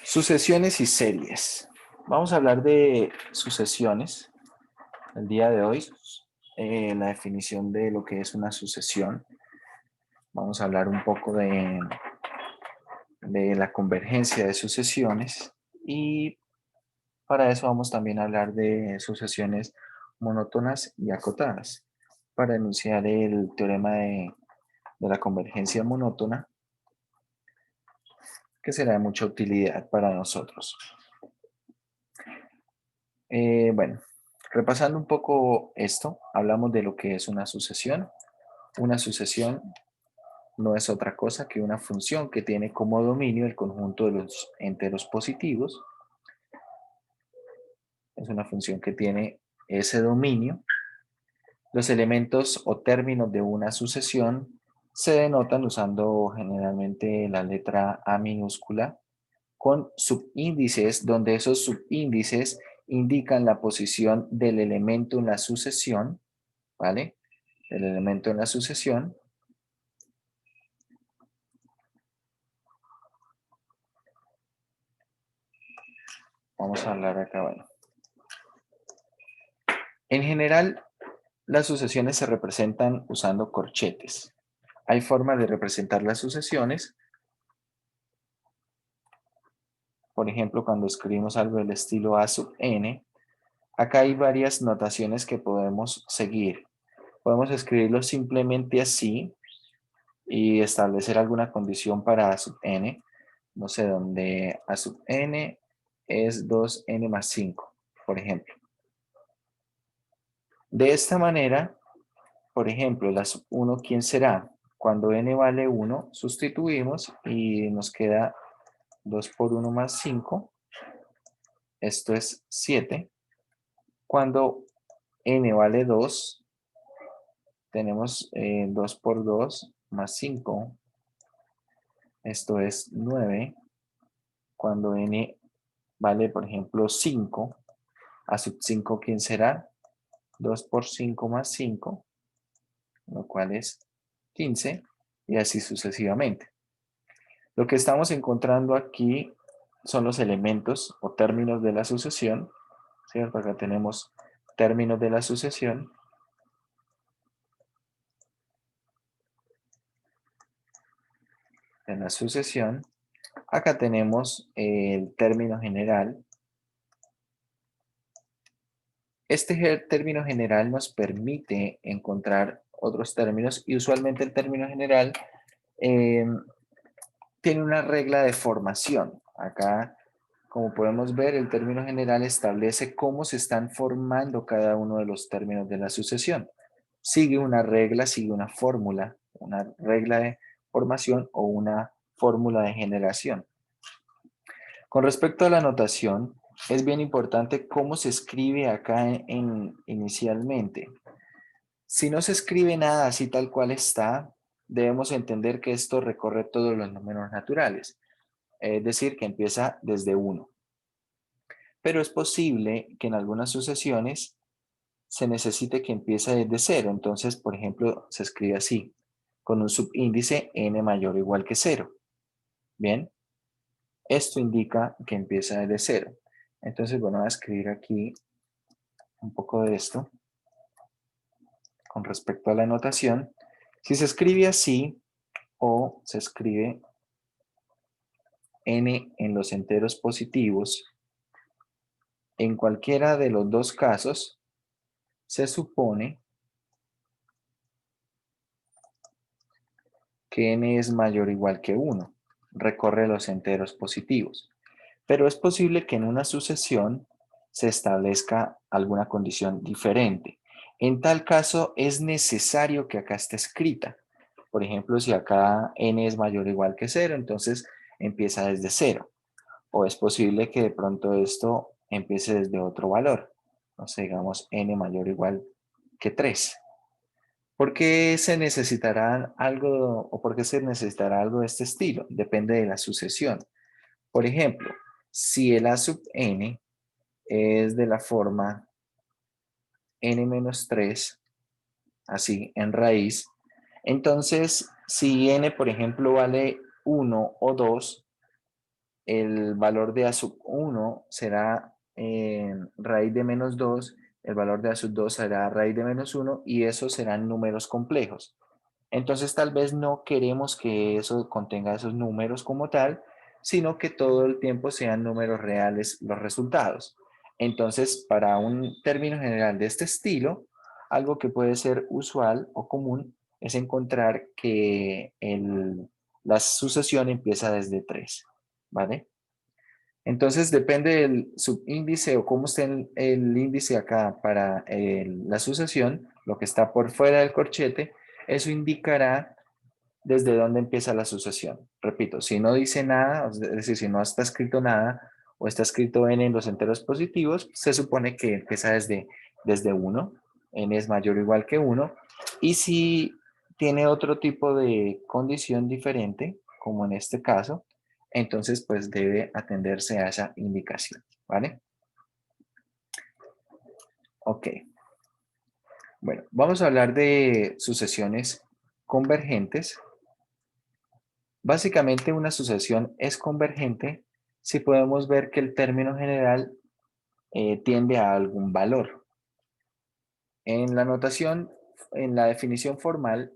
Sucesiones y series. Vamos a hablar de sucesiones el día de hoy. La definición de lo que es una sucesión. Vamos a hablar un poco de la convergencia de sucesiones y para eso vamos también a hablar de sucesiones monótonas y acotadas. Para enunciar el teorema de la convergencia monótona, que será de mucha utilidad para nosotros. Bueno, repasando un poco esto, hablamos de lo que es una sucesión. Una sucesión no es otra cosa que una función que tiene como dominio el conjunto de los enteros positivos. Es una función que tiene ese dominio. Los elementos o términos de una sucesión se denotan usando generalmente la letra A minúscula con subíndices, donde esos subíndices indican la posición del elemento en la sucesión, ¿vale? El elemento en la sucesión. Vamos a hablar acá, bueno. En general, las sucesiones se representan usando corchetes. Hay formas de representar las sucesiones. Por ejemplo, cuando escribimos algo del estilo A sub n, acá hay varias notaciones que podemos seguir. Podemos escribirlo simplemente así y establecer alguna condición para A sub n. No sé, donde A sub n es 2n más 5, por ejemplo. De esta manera, por ejemplo, la sub 1, ¿quién será? Cuando n vale 1, sustituimos y nos queda 2 por 1 más 5. Esto es 7. Cuando n vale 2, tenemos 2 por 2 más 5. Esto es 9. Cuando n vale, por ejemplo, 5, a sub 5, ¿quién será? 2 por 5 más 5, lo cual es 15, y así sucesivamente. Lo que estamos encontrando aquí son los elementos o términos de la sucesión, ¿cierto? Acá tenemos términos de la sucesión. En la sucesión, acá tenemos el término general. Este término general nos permite encontrar otros términos y usualmente el término general eh, tiene una regla de formación. Acá, como podemos ver, el término general establece cómo se están formando cada uno de los términos de la sucesión. Sigue una regla, sigue una fórmula, una regla de formación o una fórmula de generación. Con respecto a la notación, es bien importante cómo se escribe acá inicialmente. Si no se escribe nada así tal cual está, debemos entender que esto recorre todos los números naturales, es decir, que empieza desde 1. Pero es posible que en algunas sucesiones se necesite que empiece desde 0. Entonces, por ejemplo, se escribe así, con un subíndice n mayor o igual que 0. Bien, esto indica que empieza desde 0. Entonces, bueno, voy a escribir aquí un poco de esto con respecto a la notación. Si se escribe así o se escribe n en los enteros positivos, en cualquiera de los dos casos, se supone que n es mayor o igual que 1. Recorre los enteros positivos. Pero es posible que en una sucesión se establezca alguna condición diferente. En tal caso, es necesario que acá esté escrita. Por ejemplo, si acá n es mayor o igual que 0, entonces empieza desde 0. O es posible que de pronto esto empiece desde otro valor. No sé, digamos n mayor o igual que 3. ¿Por qué se necesitará algo o por qué se necesitará algo de este estilo? Depende de la sucesión. Por ejemplo, si el a sub n es de la forma n menos 3, así en raíz, entonces si n, por ejemplo, vale 1 o 2, el valor de A sub 1 será raíz de menos 2, el valor de A sub 2 será raíz de menos 1 y esos serán números complejos. Entonces tal vez no queremos que eso contenga esos números como tal, sino que todo el tiempo sean números reales los resultados. Entonces, para un término general de este estilo, algo que puede ser usual o común es encontrar que la sucesión empieza desde 3, ¿vale? Entonces, depende del subíndice o cómo esté el índice acá para la sucesión, lo que está por fuera del corchete, eso indicará desde dónde empieza la sucesión. Repito, si no dice nada, es decir, si no está escrito nada o está escrito n en los enteros positivos, se supone que empieza desde 1, n es mayor o igual que 1, y si tiene otro tipo de condición diferente, como en este caso, entonces pues debe atenderse a esa indicación, ¿vale? Ok, bueno, vamos a hablar de sucesiones convergentes. Básicamente una sucesión es convergente si podemos ver que el término general tiende a algún valor. En la notación, en la definición formal,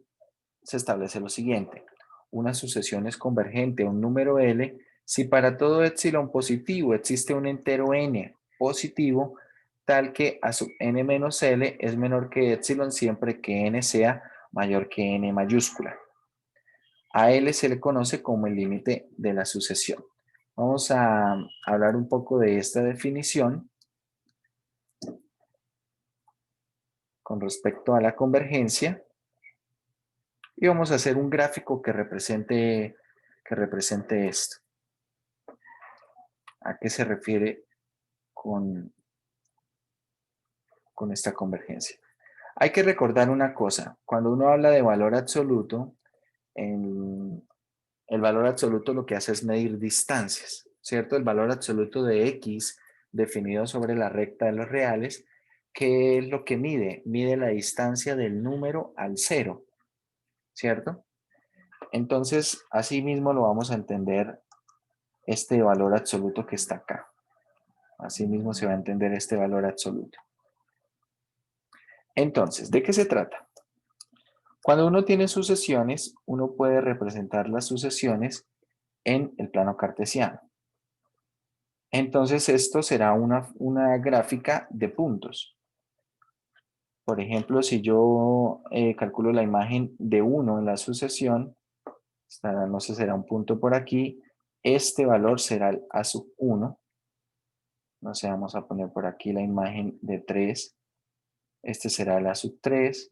se establece lo siguiente. Una sucesión es convergente a un número L si para todo épsilon positivo existe un entero n positivo tal que a sub n menos L es menor que épsilon siempre que n sea mayor que n mayúscula. A L se le conoce como el límite de la sucesión. Vamos a hablar un poco de esta definición con respecto a la convergencia y vamos a hacer un gráfico que represente esto. ¿A qué se refiere con esta convergencia? Hay que recordar una cosa. Cuando uno habla de valor absoluto, el valor absoluto lo que hace es medir distancias, ¿cierto? El valor absoluto de x definido sobre la recta de los reales, ¿qué es lo que mide? Mide la distancia del número al cero, ¿cierto? Entonces, así mismo lo vamos a entender este valor absoluto que está acá. Así mismo se va a entender este valor absoluto. Entonces, ¿de qué se trata? Cuando uno tiene sucesiones, uno puede representar las sucesiones en el plano cartesiano. Entonces, esto será una gráfica de puntos. Por ejemplo, si yo calculo la imagen de 1 en la sucesión, no sé, será un punto por aquí, este valor será el A sub 1. No sé, vamos a poner por aquí la imagen de 3. Este será el A sub 3,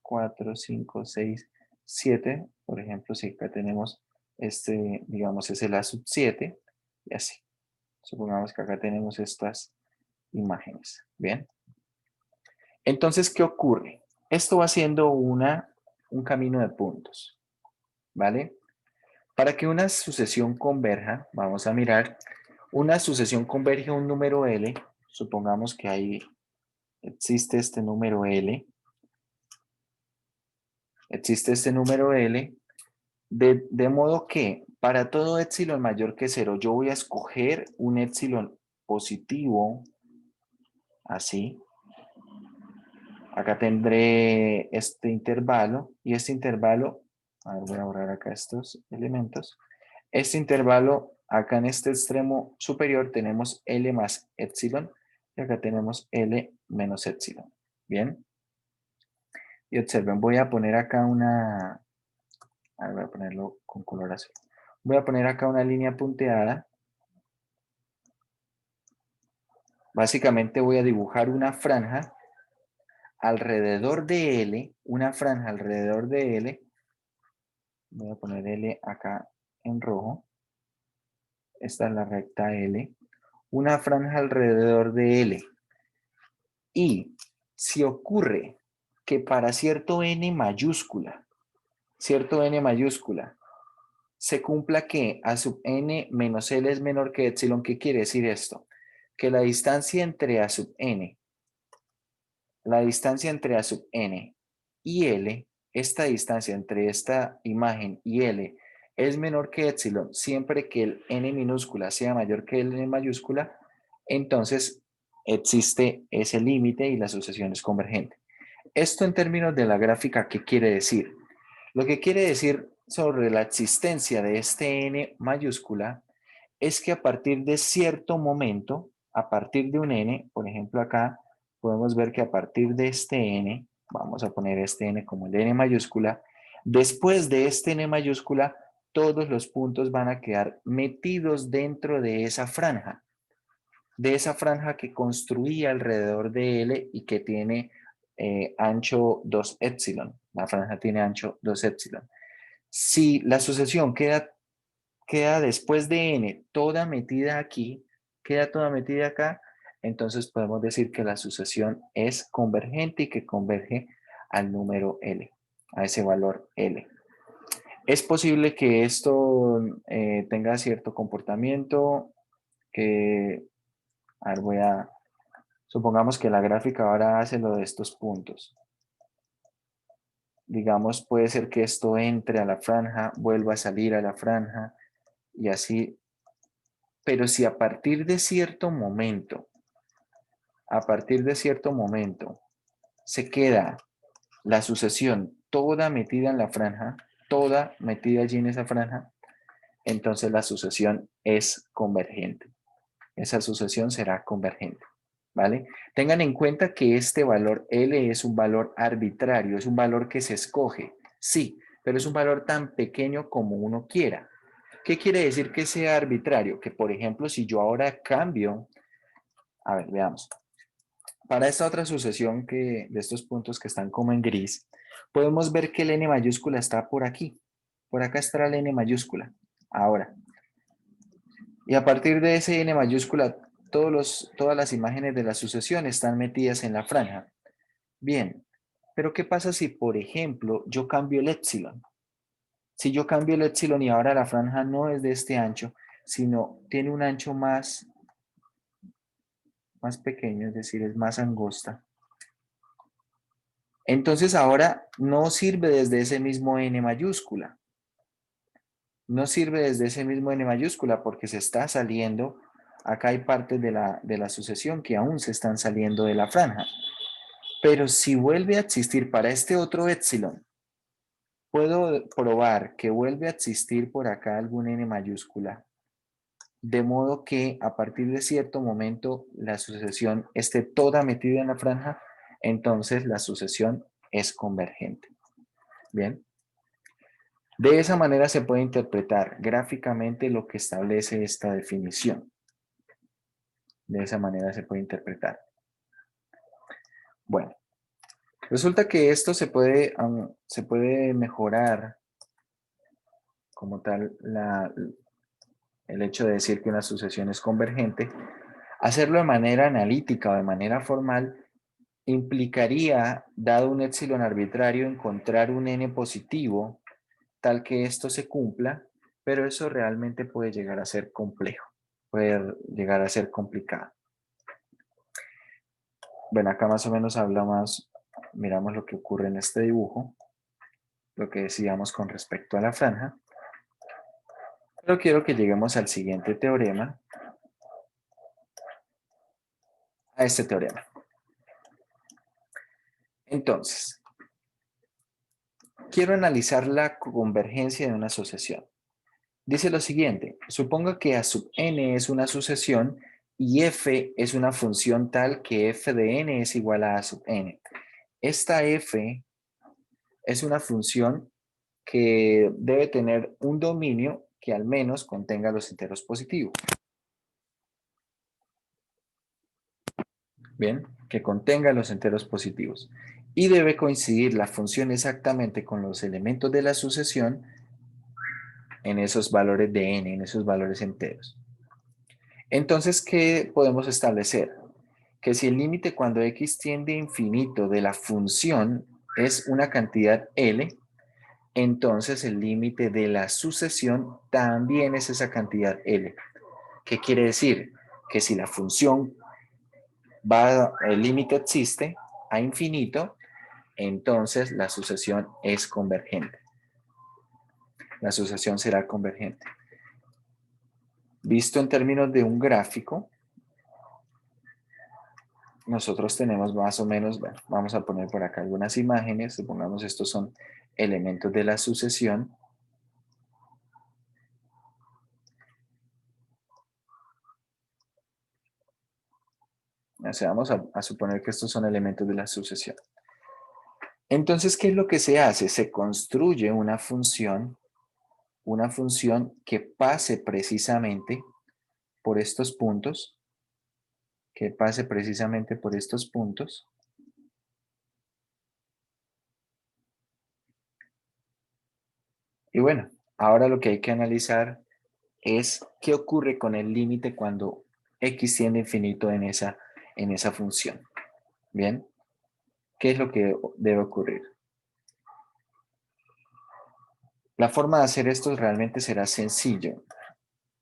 4, 5, 6, 7. Por ejemplo, si acá tenemos este, digamos, es el A sub 7, y así. Supongamos que acá tenemos estas imágenes. Bien. Entonces, ¿qué ocurre? Esto va siendo un camino de puntos. ¿Vale? Para que una sucesión converja, vamos a mirar, una sucesión converge a un número L. Supongamos que ahí existe este número L. Existe este número L. De modo que para todo épsilon mayor que 0, yo voy a escoger un épsilon positivo, así. Acá tendré este intervalo y este intervalo, a ver, voy a borrar acá estos elementos. Este intervalo, acá en este extremo superior tenemos L más épsilon y acá tenemos L menos épsilon. Bien. Y observen, voy a poner acá a ver, voy a ponerlo con color azul. Voy a poner acá una línea punteada. Básicamente voy a dibujar una franja alrededor de L, una franja alrededor de L. Voy a poner L acá en rojo. Esta es la recta L. Una franja alrededor de L. Y si ocurre que para cierto n mayúscula, se cumpla que a sub n menos L es menor que epsilon, ¿qué quiere decir esto? Que la distancia entre a sub n y L, esta distancia entre esta imagen y L es menor que epsilon, siempre que el n minúscula sea mayor que el n mayúscula, entonces existe ese límite y la sucesión es convergente. Esto en términos de la gráfica, ¿qué quiere decir? Lo que quiere decir sobre la existencia de este n mayúscula es que a partir de cierto momento, a partir de un n, por ejemplo acá, podemos ver que a partir de este n, vamos a poner este n como el n mayúscula, después de este n mayúscula, todos los puntos van a quedar metidos dentro de esa franja que construía alrededor de L y que tiene ancho 2 epsilon. La franja tiene ancho 2 epsilon. Si la sucesión queda después de n toda metida aquí, queda toda metida acá, entonces podemos decir que la sucesión es convergente y que converge al número L, a ese valor L. Es posible que esto tenga cierto comportamiento que, a ver, supongamos que la gráfica ahora hace lo de estos puntos. Digamos, puede ser que esto entre a la franja, vuelva a salir a la franja y así. Pero si a partir de cierto momento, se queda la sucesión toda metida en la franja, toda metida allí en esa franja, entonces la sucesión es convergente. Esa sucesión será convergente, ¿vale? Tengan en cuenta que este valor L es un valor arbitrario, es un valor que se escoge, sí, pero es un valor tan pequeño como uno quiera. ¿Qué quiere decir que sea arbitrario? Que, por ejemplo, si yo ahora cambio, a ver, veamos. Para esta otra sucesión de estos puntos que están como en gris, podemos ver que el n mayúscula está por aquí. Por acá está el n mayúscula. Ahora. Y a partir de ese n mayúscula, todas las imágenes de la sucesión están metidas en la franja. Bien, pero ¿qué pasa si, por ejemplo, yo cambio el epsilon? Si yo cambio el epsilon y ahora la franja no es de este ancho, sino tiene un ancho más pequeño, es decir, es más angosta. Entonces ahora no sirve desde ese mismo n mayúscula. No sirve desde ese mismo n mayúscula porque se está saliendo, acá hay partes de la sucesión que aún se están saliendo de la franja. Pero si vuelve a existir para este otro epsilon, puedo probar que vuelve a existir por acá algún n mayúscula. De modo que a partir de cierto momento la sucesión esté toda metida en la franja, entonces la sucesión es convergente. Bien. De esa manera se puede interpretar gráficamente lo que establece esta definición. De esa manera se puede interpretar. Bueno, resulta que esto se puede mejorar como tal el hecho de decir que una sucesión es convergente. Hacerlo de manera analítica o de manera formal implicaría, dado un epsilon arbitrario, encontrar un n positivo tal que esto se cumpla, pero eso realmente puede llegar a ser complejo, puede llegar a ser complicado. Bueno, acá más o menos miramos lo que ocurre en este dibujo, lo que decíamos con respecto a la franja. Pero quiero que lleguemos al siguiente teorema, a este teorema. Entonces, quiero analizar la convergencia de una sucesión. Dice lo siguiente, suponga que A sub n es una sucesión y f es una función tal que f de n es igual a sub n. Esta f es una función que debe tener un dominio que al menos contenga los enteros positivos. Bien, que contenga los enteros positivos. Y debe coincidir la función exactamente con los elementos de la sucesión en esos valores de n, en esos valores enteros. Entonces, ¿qué podemos establecer? Que si el límite cuando x tiende a infinito de la función es una cantidad L, entonces el límite de la sucesión también es esa cantidad L. ¿Qué quiere decir? Que si la función el límite existe a infinito, entonces la sucesión es convergente. La sucesión será convergente. Visto en términos de un gráfico, nosotros tenemos más o menos, bueno, vamos a poner por acá algunas imágenes, supongamos estos son elementos de la sucesión. O sea, vamos a suponer que estos son elementos de la sucesión. Entonces, ¿qué es lo que se hace? Se construye una función que pase precisamente por estos puntos, que pase precisamente por estos puntos. Y bueno, ahora lo que hay que analizar es qué ocurre con el límite cuando x tiende a infinito en esa función. Bien, ¿qué es lo que debe ocurrir? La forma de hacer esto realmente será sencillo.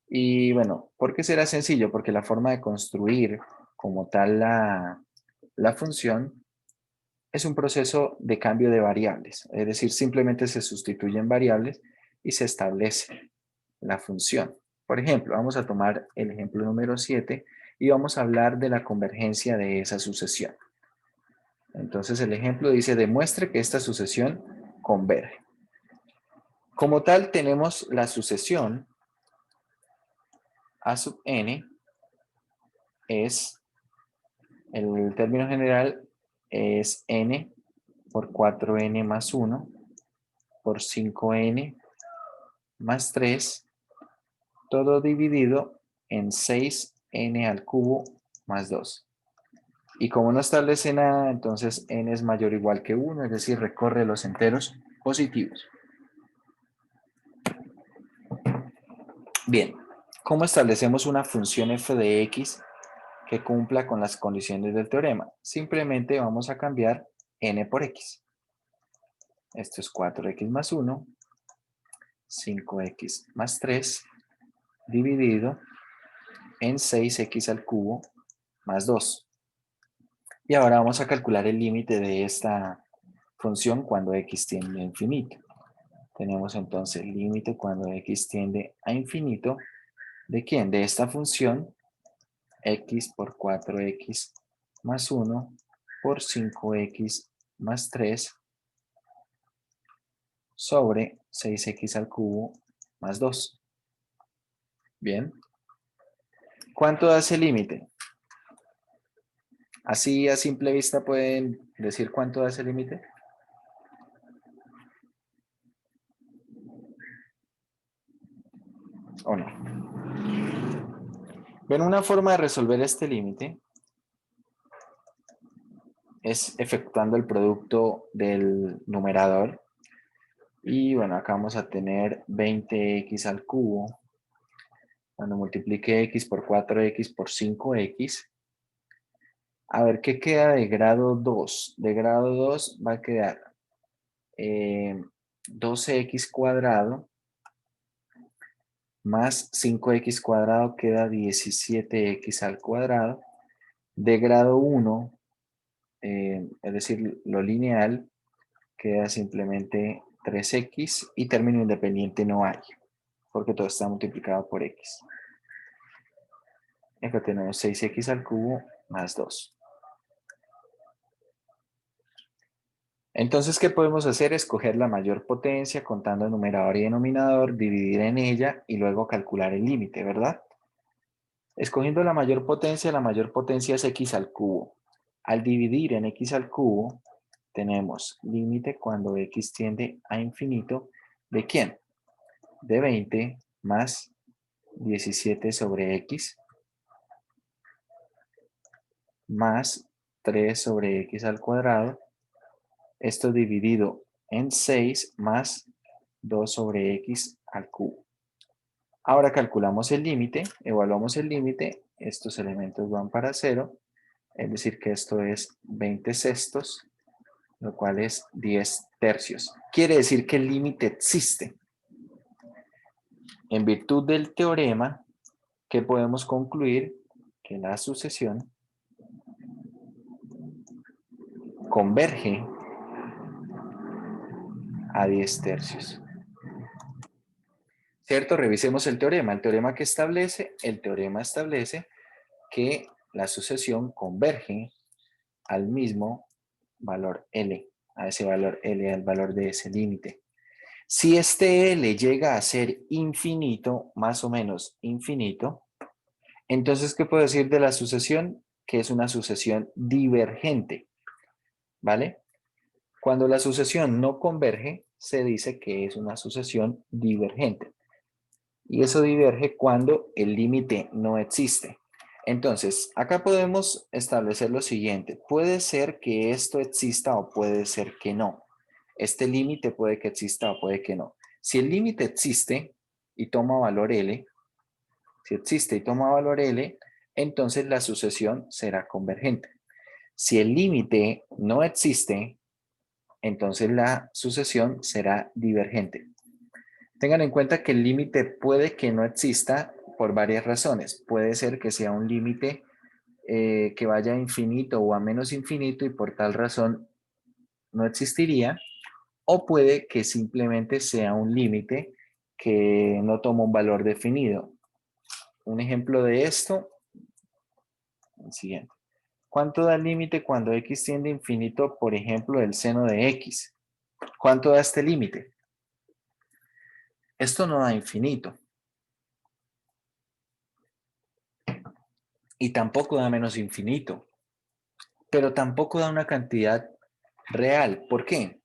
Y bueno, ¿por qué será sencillo? Porque la forma de construir como tal la función es un proceso de cambio de variables. Es decir, simplemente se sustituyen variables y se establece la función. Por ejemplo, vamos a tomar el ejemplo número 7 y vamos a hablar de la convergencia de esa sucesión. Entonces el ejemplo dice, demuestre que esta sucesión converge. Como tal, tenemos la sucesión a sub n es, el término general es n por 4n más 1 por 5n más 3, todo dividido en 6n al cubo más 2. Y como no establece nada, entonces n es mayor o igual que 1, es decir, recorre los enteros positivos. Bien, ¿cómo establecemos una función f de x que cumpla con las condiciones del teorema? Simplemente vamos a cambiar n por x. Esto es 4x más 1, 5x más 3, dividido en 6x al cubo más 2. Y ahora vamos a calcular el límite de esta función cuando x tiende a infinito. Tenemos entonces el límite cuando x tiende a infinito. ¿De quién? De esta función x por 4x más 1 por 5x más 3 sobre 6x al cubo más 2. Bien. ¿Cuánto da ese límite? Así a simple vista pueden decir cuánto da ese límite. ¿O no? Bien, una forma de resolver este límite es efectuando el producto del numerador. Y bueno, acá vamos a tener 20x al cubo. Cuando multiplique x por 4x por 5x. A ver, ¿qué queda de grado 2? De grado 2 va a quedar 12x cuadrado más 5x cuadrado queda 17x al cuadrado. De grado 1, es decir, lo lineal, queda simplemente 3x y término independiente no hay, porque todo está multiplicado por x. Acá tenemos 6x al cubo más 2. Entonces, ¿qué podemos hacer? Escoger la mayor potencia contando numerador y denominador, dividir en ella y luego calcular el límite, ¿verdad? Escogiendo la mayor potencia es x al cubo. Al dividir en x al cubo, tenemos límite cuando x tiende a infinito. ¿De quién? De 20 más 17 sobre x más 3 sobre x al cuadrado. Esto dividido en 6 más 2 sobre x al cubo. Ahora calculamos el límite, evaluamos el límite, estos elementos van para 0, es decir que esto es 20 sextos, lo cual es 10 tercios. Quiere decir que el límite existe. En virtud del teorema, ¿qué podemos concluir? Que la sucesión converge a 10 tercios. ¿Cierto? Revisemos el teorema. El teorema establece que la sucesión converge al mismo valor L, a ese valor L, al valor de ese límite. Si este L llega a ser infinito, más o menos infinito, entonces, ¿qué puedo decir de la sucesión? Que es una sucesión divergente, ¿vale? Cuando la sucesión no converge, se dice que es una sucesión divergente. Y eso diverge cuando el límite no existe. Entonces, acá podemos establecer lo siguiente. Puede ser que esto exista o puede ser que no. Este límite puede que exista o puede que no. Si el límite existe y toma valor L, si existe y toma valor L, entonces la sucesión será convergente. Si el límite no existe, entonces la sucesión será divergente. Tengan en cuenta que el límite puede que no exista por varias razones. Puede ser que sea un límite que vaya a infinito o a menos infinito y por tal razón no existiría. O puede que simplemente sea un límite que no toma un valor definido. Un ejemplo de esto, el siguiente. ¿Cuánto da el límite cuando x tiende a infinito, por ejemplo, el seno de x? ¿Cuánto da este límite? Esto no da infinito. Y tampoco da menos infinito. Pero tampoco da una cantidad real. ¿Por qué?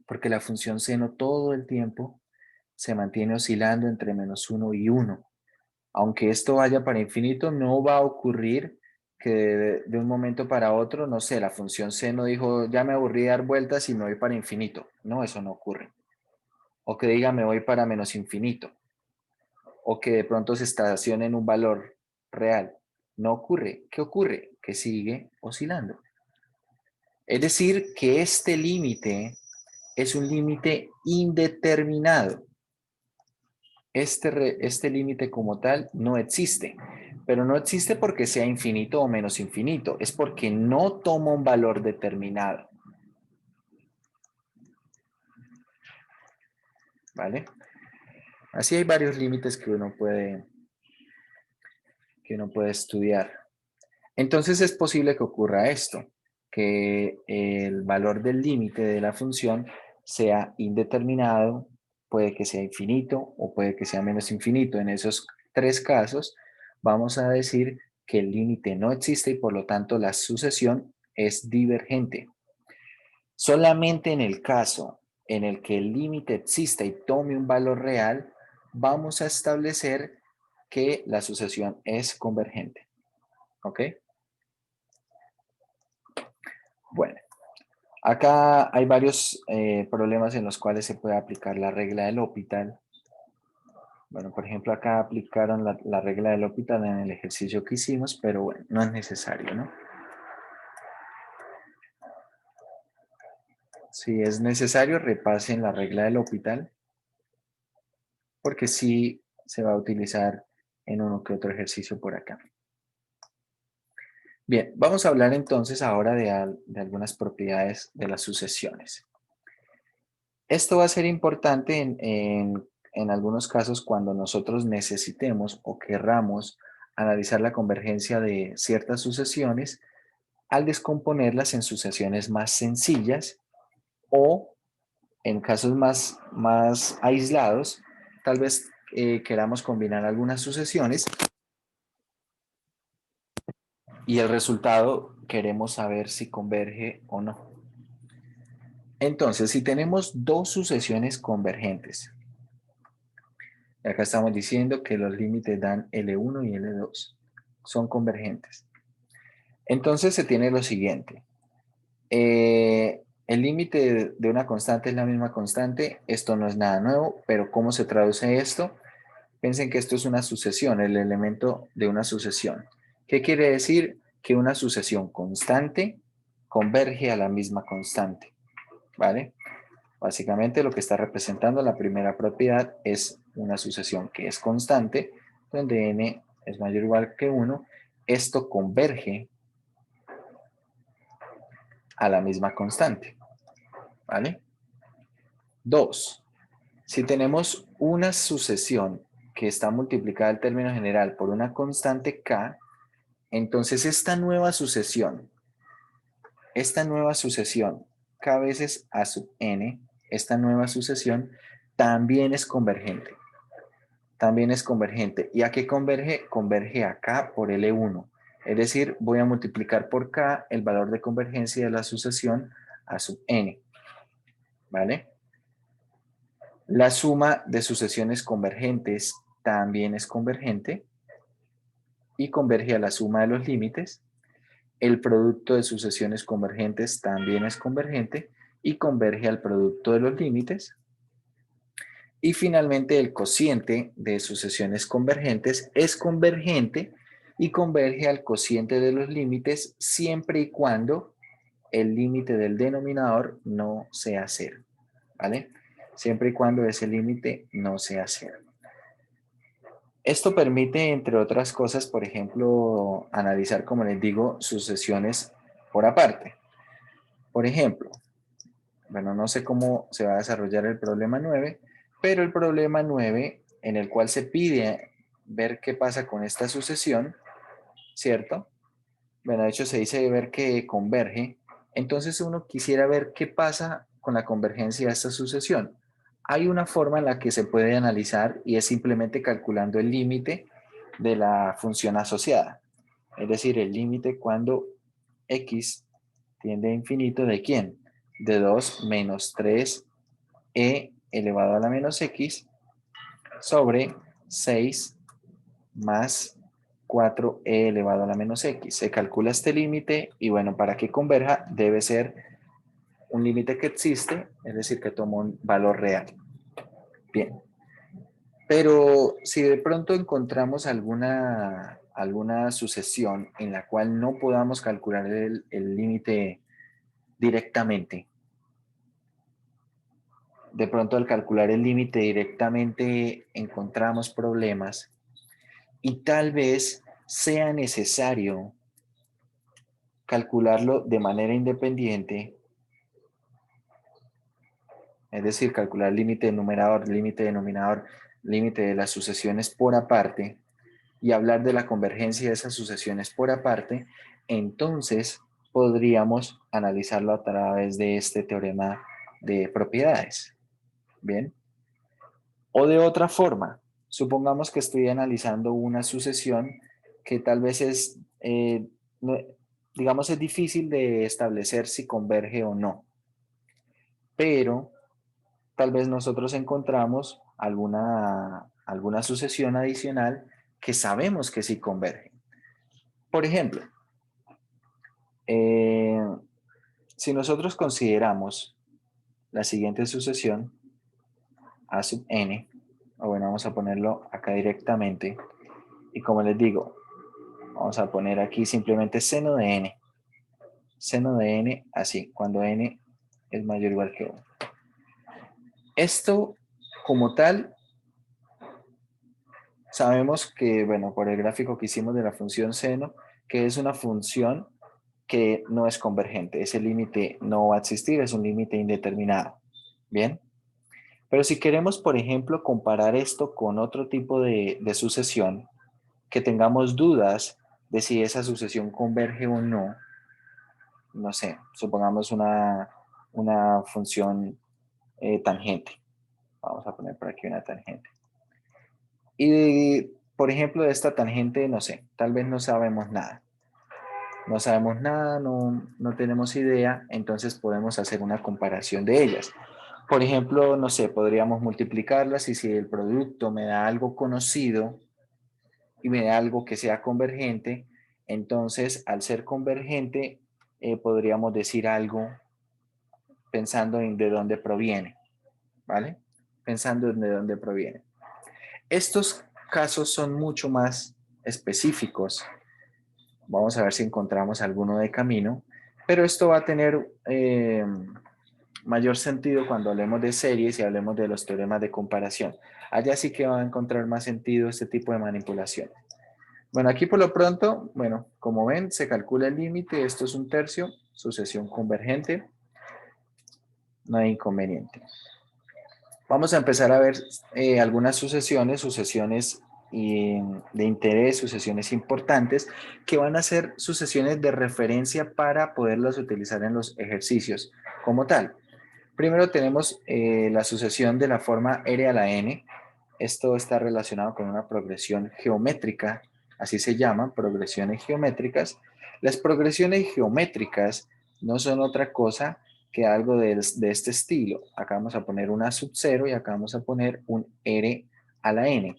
Porque la función seno todo el tiempo se mantiene oscilando entre -1 y 1. Aunque esto vaya para infinito, no va a ocurrir que de un momento para otro, no sé, la función seno dijo, ya me aburrí de dar vueltas y me voy para infinito. No, eso no ocurre. O que diga, me voy para menos infinito. O que de pronto se estacione en un valor real. No ocurre. ¿Qué ocurre? Que sigue oscilando. Es decir, que este límite es un límite indeterminado. Este límite como tal no existe, pero no existe porque sea infinito o menos infinito, es porque no toma un valor determinado. ¿Vale? Así hay varios límites que uno puede estudiar. Entonces es posible que ocurra esto, que el valor del límite de la función sea indeterminado, puede que sea infinito o puede que sea menos infinito. En esos tres casos vamos a decir que el límite no existe y por lo tanto la sucesión es divergente. Solamente en el caso en el que el límite exista y tome un valor real, vamos a establecer que la sucesión es convergente. ¿Ok? Bueno, acá hay varios problemas en los cuales se puede aplicar la regla del L'Hopital. Bueno, por ejemplo, acá aplicaron la regla del L'Hopital en el ejercicio que hicimos, pero bueno, no es necesario, ¿no? Si es necesario, repasen la regla del L'Hopital, porque sí se va a utilizar en uno que otro ejercicio por acá. Bien, vamos a hablar entonces ahora de algunas propiedades de las sucesiones. Esto va a ser importante en algunos casos cuando nosotros necesitemos o querramos analizar la convergencia de ciertas sucesiones al descomponerlas en sucesiones más sencillas o en casos más aislados, tal vez queramos combinar algunas sucesiones y el resultado queremos saber si converge o no. Entonces, si tenemos dos sucesiones convergentes, acá estamos diciendo que los límites dan L1 y L2. Son convergentes. Entonces se tiene lo siguiente. El límite de una constante es la misma constante. Esto no es nada nuevo, pero ¿cómo se traduce esto? Piensen que esto es una sucesión, el elemento de una sucesión. ¿Qué quiere decir? Que una sucesión constante converge a la misma constante. ¿Vale? Básicamente lo que está representando la primera propiedad es una sucesión que es constante, donde n es mayor o igual que 1. Esto converge a la misma constante. ¿Vale? 2. Si tenemos una sucesión que está multiplicada el término general por una constante k, entonces esta nueva sucesión, k veces a sub n, esta nueva sucesión también es convergente. También es convergente. ¿Y a qué converge? Converge a k por L1. Es decir, voy a multiplicar por k el valor de convergencia de la sucesión a sub n. ¿Vale? La suma de sucesiones convergentes también es convergente y converge a la suma de los límites. El producto de sucesiones convergentes también es convergente y converge al producto de los límites. Y finalmente el cociente de sucesiones convergentes es convergente y converge al cociente de los límites siempre y cuando el límite del denominador no sea cero. ¿Vale? Siempre y cuando ese límite no sea cero. Esto permite, entre otras cosas, por ejemplo, analizar, como les digo, sucesiones por aparte. Por ejemplo, bueno, no sé cómo se va a desarrollar el problema 9, pero el problema 9, en el cual se pide ver qué pasa con esta sucesión, ¿cierto? Bueno, de hecho se dice ver que converge. Entonces uno quisiera ver qué pasa con la convergencia de esta sucesión. Hay una forma en la que se puede analizar y es simplemente calculando el límite de la función asociada. Es decir, el límite cuando x tiende a infinito ¿de quién? De 2 menos 3e elevado a la menos x sobre 6 más 4e elevado a la menos x. Se calcula este límite y bueno, para que converja debe ser un límite que existe, es decir, que toma un valor real. Bien. Pero si de pronto encontramos alguna sucesión en la cual no podamos calcular el límite directamente, de pronto al calcular el límite directamente encontramos problemas y tal vez sea necesario calcularlo de manera independiente, es decir, calcular límite de numerador, límite de denominador, límite de las sucesiones por aparte y hablar de la convergencia de esas sucesiones por aparte, entonces podríamos analizarlo a través de este teorema de propiedades. Bien. O de otra forma, supongamos que estoy analizando una sucesión que tal vez es, digamos, es difícil de establecer si converge o no, pero tal vez nosotros encontramos alguna sucesión adicional que sabemos que sí converge. Por ejemplo, eh, si nosotros consideramos la siguiente sucesión, a sub n, o bueno, vamos a ponerlo acá directamente, y como les digo, vamos a poner aquí simplemente seno de n. Seno de n, así, cuando n es mayor o igual que 1. Esto, como tal, sabemos que, bueno, por el gráfico que hicimos de la función seno, que es una función que no es convergente. Ese límite no va a existir, es un límite indeterminado. Bien. Pero si queremos, por ejemplo, comparar esto con otro tipo de sucesión, que tengamos dudas de si esa sucesión converge o no, no sé, supongamos una función tangente. Vamos a poner por aquí una tangente. Y, por ejemplo, de esta tangente, no sé, tal vez no sabemos nada. No sabemos nada, no tenemos idea, entonces podemos hacer una comparación de ellas. Por ejemplo, no sé, podríamos multiplicarlas y si el producto me da algo conocido y me da algo que sea convergente, entonces al ser convergente podríamos decir algo pensando en de dónde proviene, ¿vale? Pensando en de dónde proviene. Estos casos son mucho más específicos. Vamos a ver si encontramos alguno de camino, pero esto va a tener mayor sentido cuando hablemos de series y hablemos de los teoremas de comparación. Allá sí que va a encontrar más sentido este tipo de manipulación. Bueno, aquí por lo pronto, bueno, como ven, se calcula el límite, esto es un tercio, sucesión convergente, no hay inconveniente. Vamos a empezar a ver algunas sucesiones de interés, sucesiones importantes, que van a ser sucesiones de referencia para poderlas utilizar en los ejercicios como tal. Primero tenemos la sucesión de la forma r a la n. Esto está relacionado con una progresión geométrica, así se llaman, progresiones geométricas. Las progresiones geométricas no son otra cosa que algo de este estilo. Acá vamos a poner una sub 0 y acá vamos a poner un r a la n,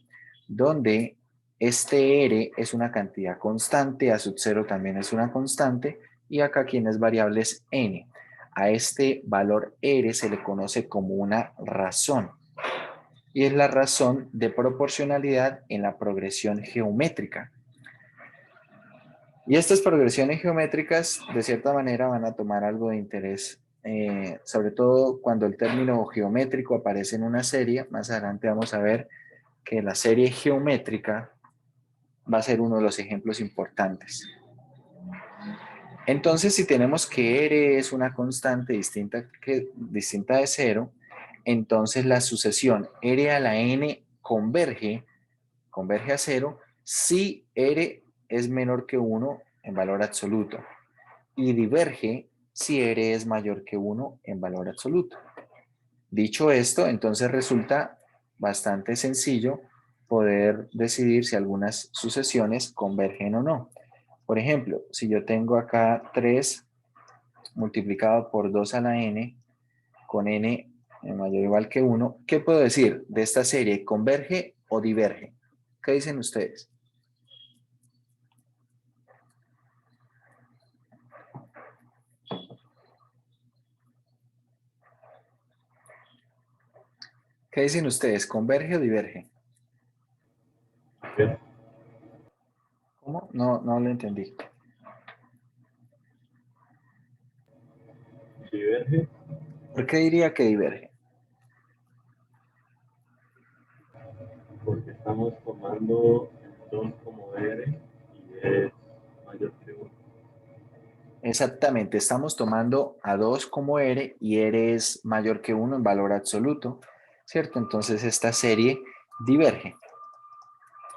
donde este r es una cantidad constante, a sub 0 también es una constante, y acá quien es variable es n. A este valor r se le conoce como una razón, y es la razón de proporcionalidad en la progresión geométrica. Y estas progresiones geométricas, de cierta manera, van a tomar algo de interés, sobre todo cuando el término geométrico aparece en una serie. Más adelante vamos a ver que la serie geométrica va a ser uno de los ejemplos importantes. Entonces, si tenemos que R es una constante distinta de cero, entonces la sucesión R a la N converge a cero si R es menor que 1 en valor absoluto y diverge si R es mayor que 1 en valor absoluto. Dicho esto, entonces resulta bastante sencillo poder decidir si algunas sucesiones convergen o no. Por ejemplo, si yo tengo acá 3 multiplicado por 2 a la n con n mayor o igual que 1, ¿qué puedo decir de esta serie? ¿Converge o diverge? ¿Qué dicen ustedes? ¿Qué dicen ustedes? ¿Converge o diverge? Bien. ¿Cómo? No lo entendí. Diverge ¿Por qué diría que diverge? porque estamos tomando el 2 como R y es mayor que 1. Exactamente, estamos tomando a 2 como R y R es mayor que 1 en valor absoluto, ¿cierto? Entonces esta serie diverge.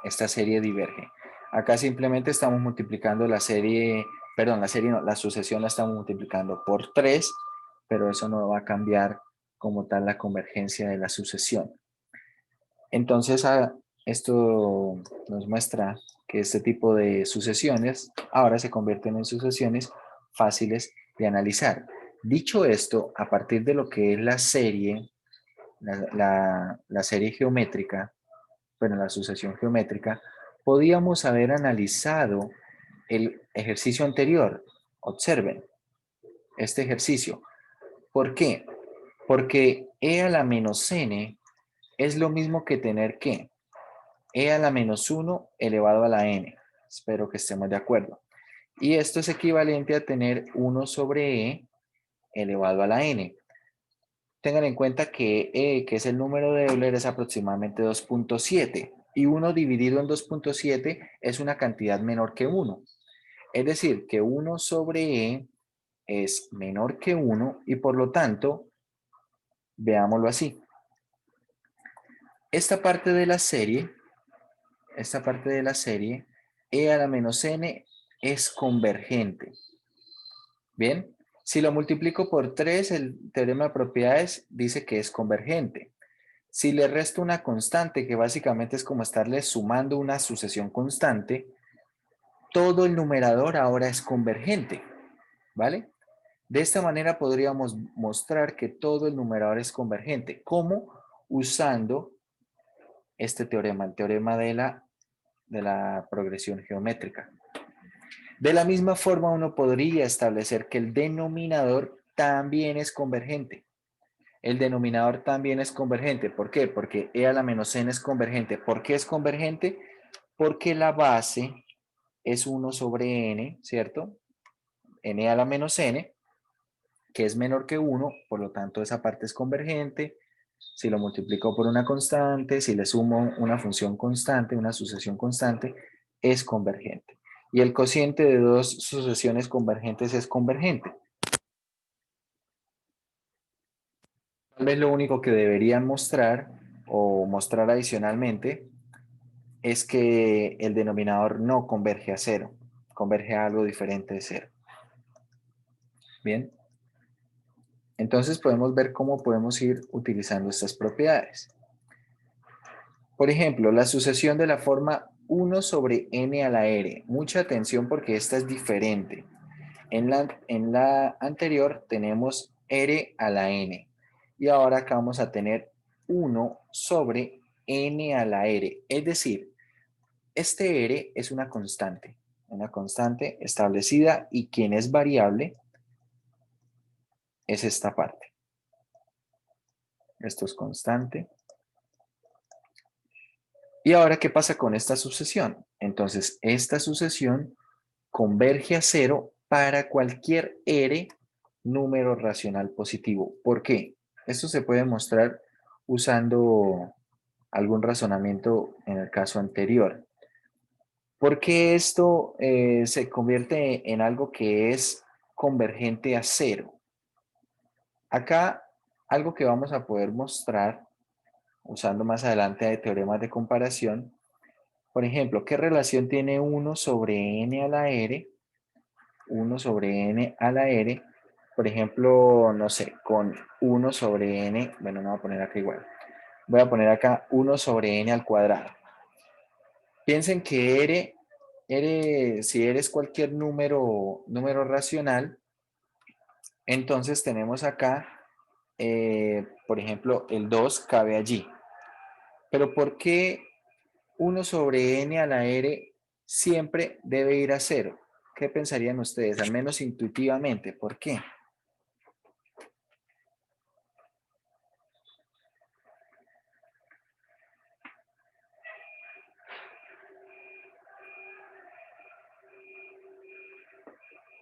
Esta serie diverge. Acá simplemente estamos multiplicando la serie, perdón, la serie no, la sucesión la estamos multiplicando por 3, pero eso no va a cambiar como tal la convergencia de la sucesión. Entonces, esto nos muestra que este tipo de sucesiones ahora se convierten en sucesiones fáciles de analizar. Dicho esto, a partir de lo que es la serie, la serie geométrica, bueno, la sucesión geométrica, podíamos haber analizado el ejercicio anterior. Observen este ejercicio. ¿Por qué? Porque e a la menos n es lo mismo que tener que e a la menos 1 elevado a la n. Espero que estemos de acuerdo. Y esto es equivalente a tener 1 sobre e elevado a la n. Tengan en cuenta que e, que es el número de Euler, es aproximadamente 2.7 y 1 dividido en 2.7 es una cantidad menor que 1. Es decir, que 1 sobre e es menor que 1 y por lo tanto, veámoslo así. Esta parte de la serie, e a la menos n es convergente. Bien, si lo multiplico por 3, el teorema de propiedades dice que es convergente. Si le resto una constante, que básicamente es como estarle sumando una sucesión constante, todo el numerador ahora es convergente, ¿vale? De esta manera podríamos mostrar que todo el numerador es convergente. ¿Cómo? Usando este teorema, el teorema de la progresión geométrica. De la misma forma, uno podría establecer que el denominador también es convergente. El denominador también es convergente. ¿Por qué? Porque e a la menos n es convergente. ¿Por qué es convergente? Porque la base es 1 sobre n, ¿cierto? N a la menos n, que es menor que 1, por lo tanto esa parte es convergente. Si lo multiplico por una constante, si le sumo una función constante, una sucesión constante, es convergente. Y el cociente de dos sucesiones convergentes es convergente. Tal vez lo único que deberían mostrar o mostrar adicionalmente es que el denominador no converge a cero, converge a algo diferente de cero. Bien, entonces podemos ver cómo podemos ir utilizando estas propiedades. Por ejemplo, la sucesión de la forma 1 sobre n a la r. Mucha atención porque esta es diferente. En la anterior tenemos r a la n. Y ahora acá vamos a tener 1 sobre n a la r. Es decir, este r es una constante establecida y quien es variable es esta parte. Esto es constante. Y ahora, ¿qué pasa con esta sucesión? Entonces, esta sucesión converge a cero para cualquier r número racional positivo. ¿Por qué? Esto se puede mostrar usando algún razonamiento en el caso anterior. ¿Por qué esto se convierte en algo que es convergente a cero? Acá, algo que vamos a poder mostrar usando más adelante de teoremas de comparación. Por ejemplo, ¿qué relación tiene 1 sobre n a la r? 1 sobre n a la r, por ejemplo, no sé, con 1 sobre n, bueno, no voy a poner acá igual. Voy a poner acá 1 sobre n al cuadrado. Piensen que si r es cualquier número racional, entonces tenemos acá, por ejemplo, el 2 cabe allí. Pero ¿por qué 1 sobre n a la r siempre debe ir a cero? ¿Qué pensarían ustedes? Al menos intuitivamente. ¿Por qué?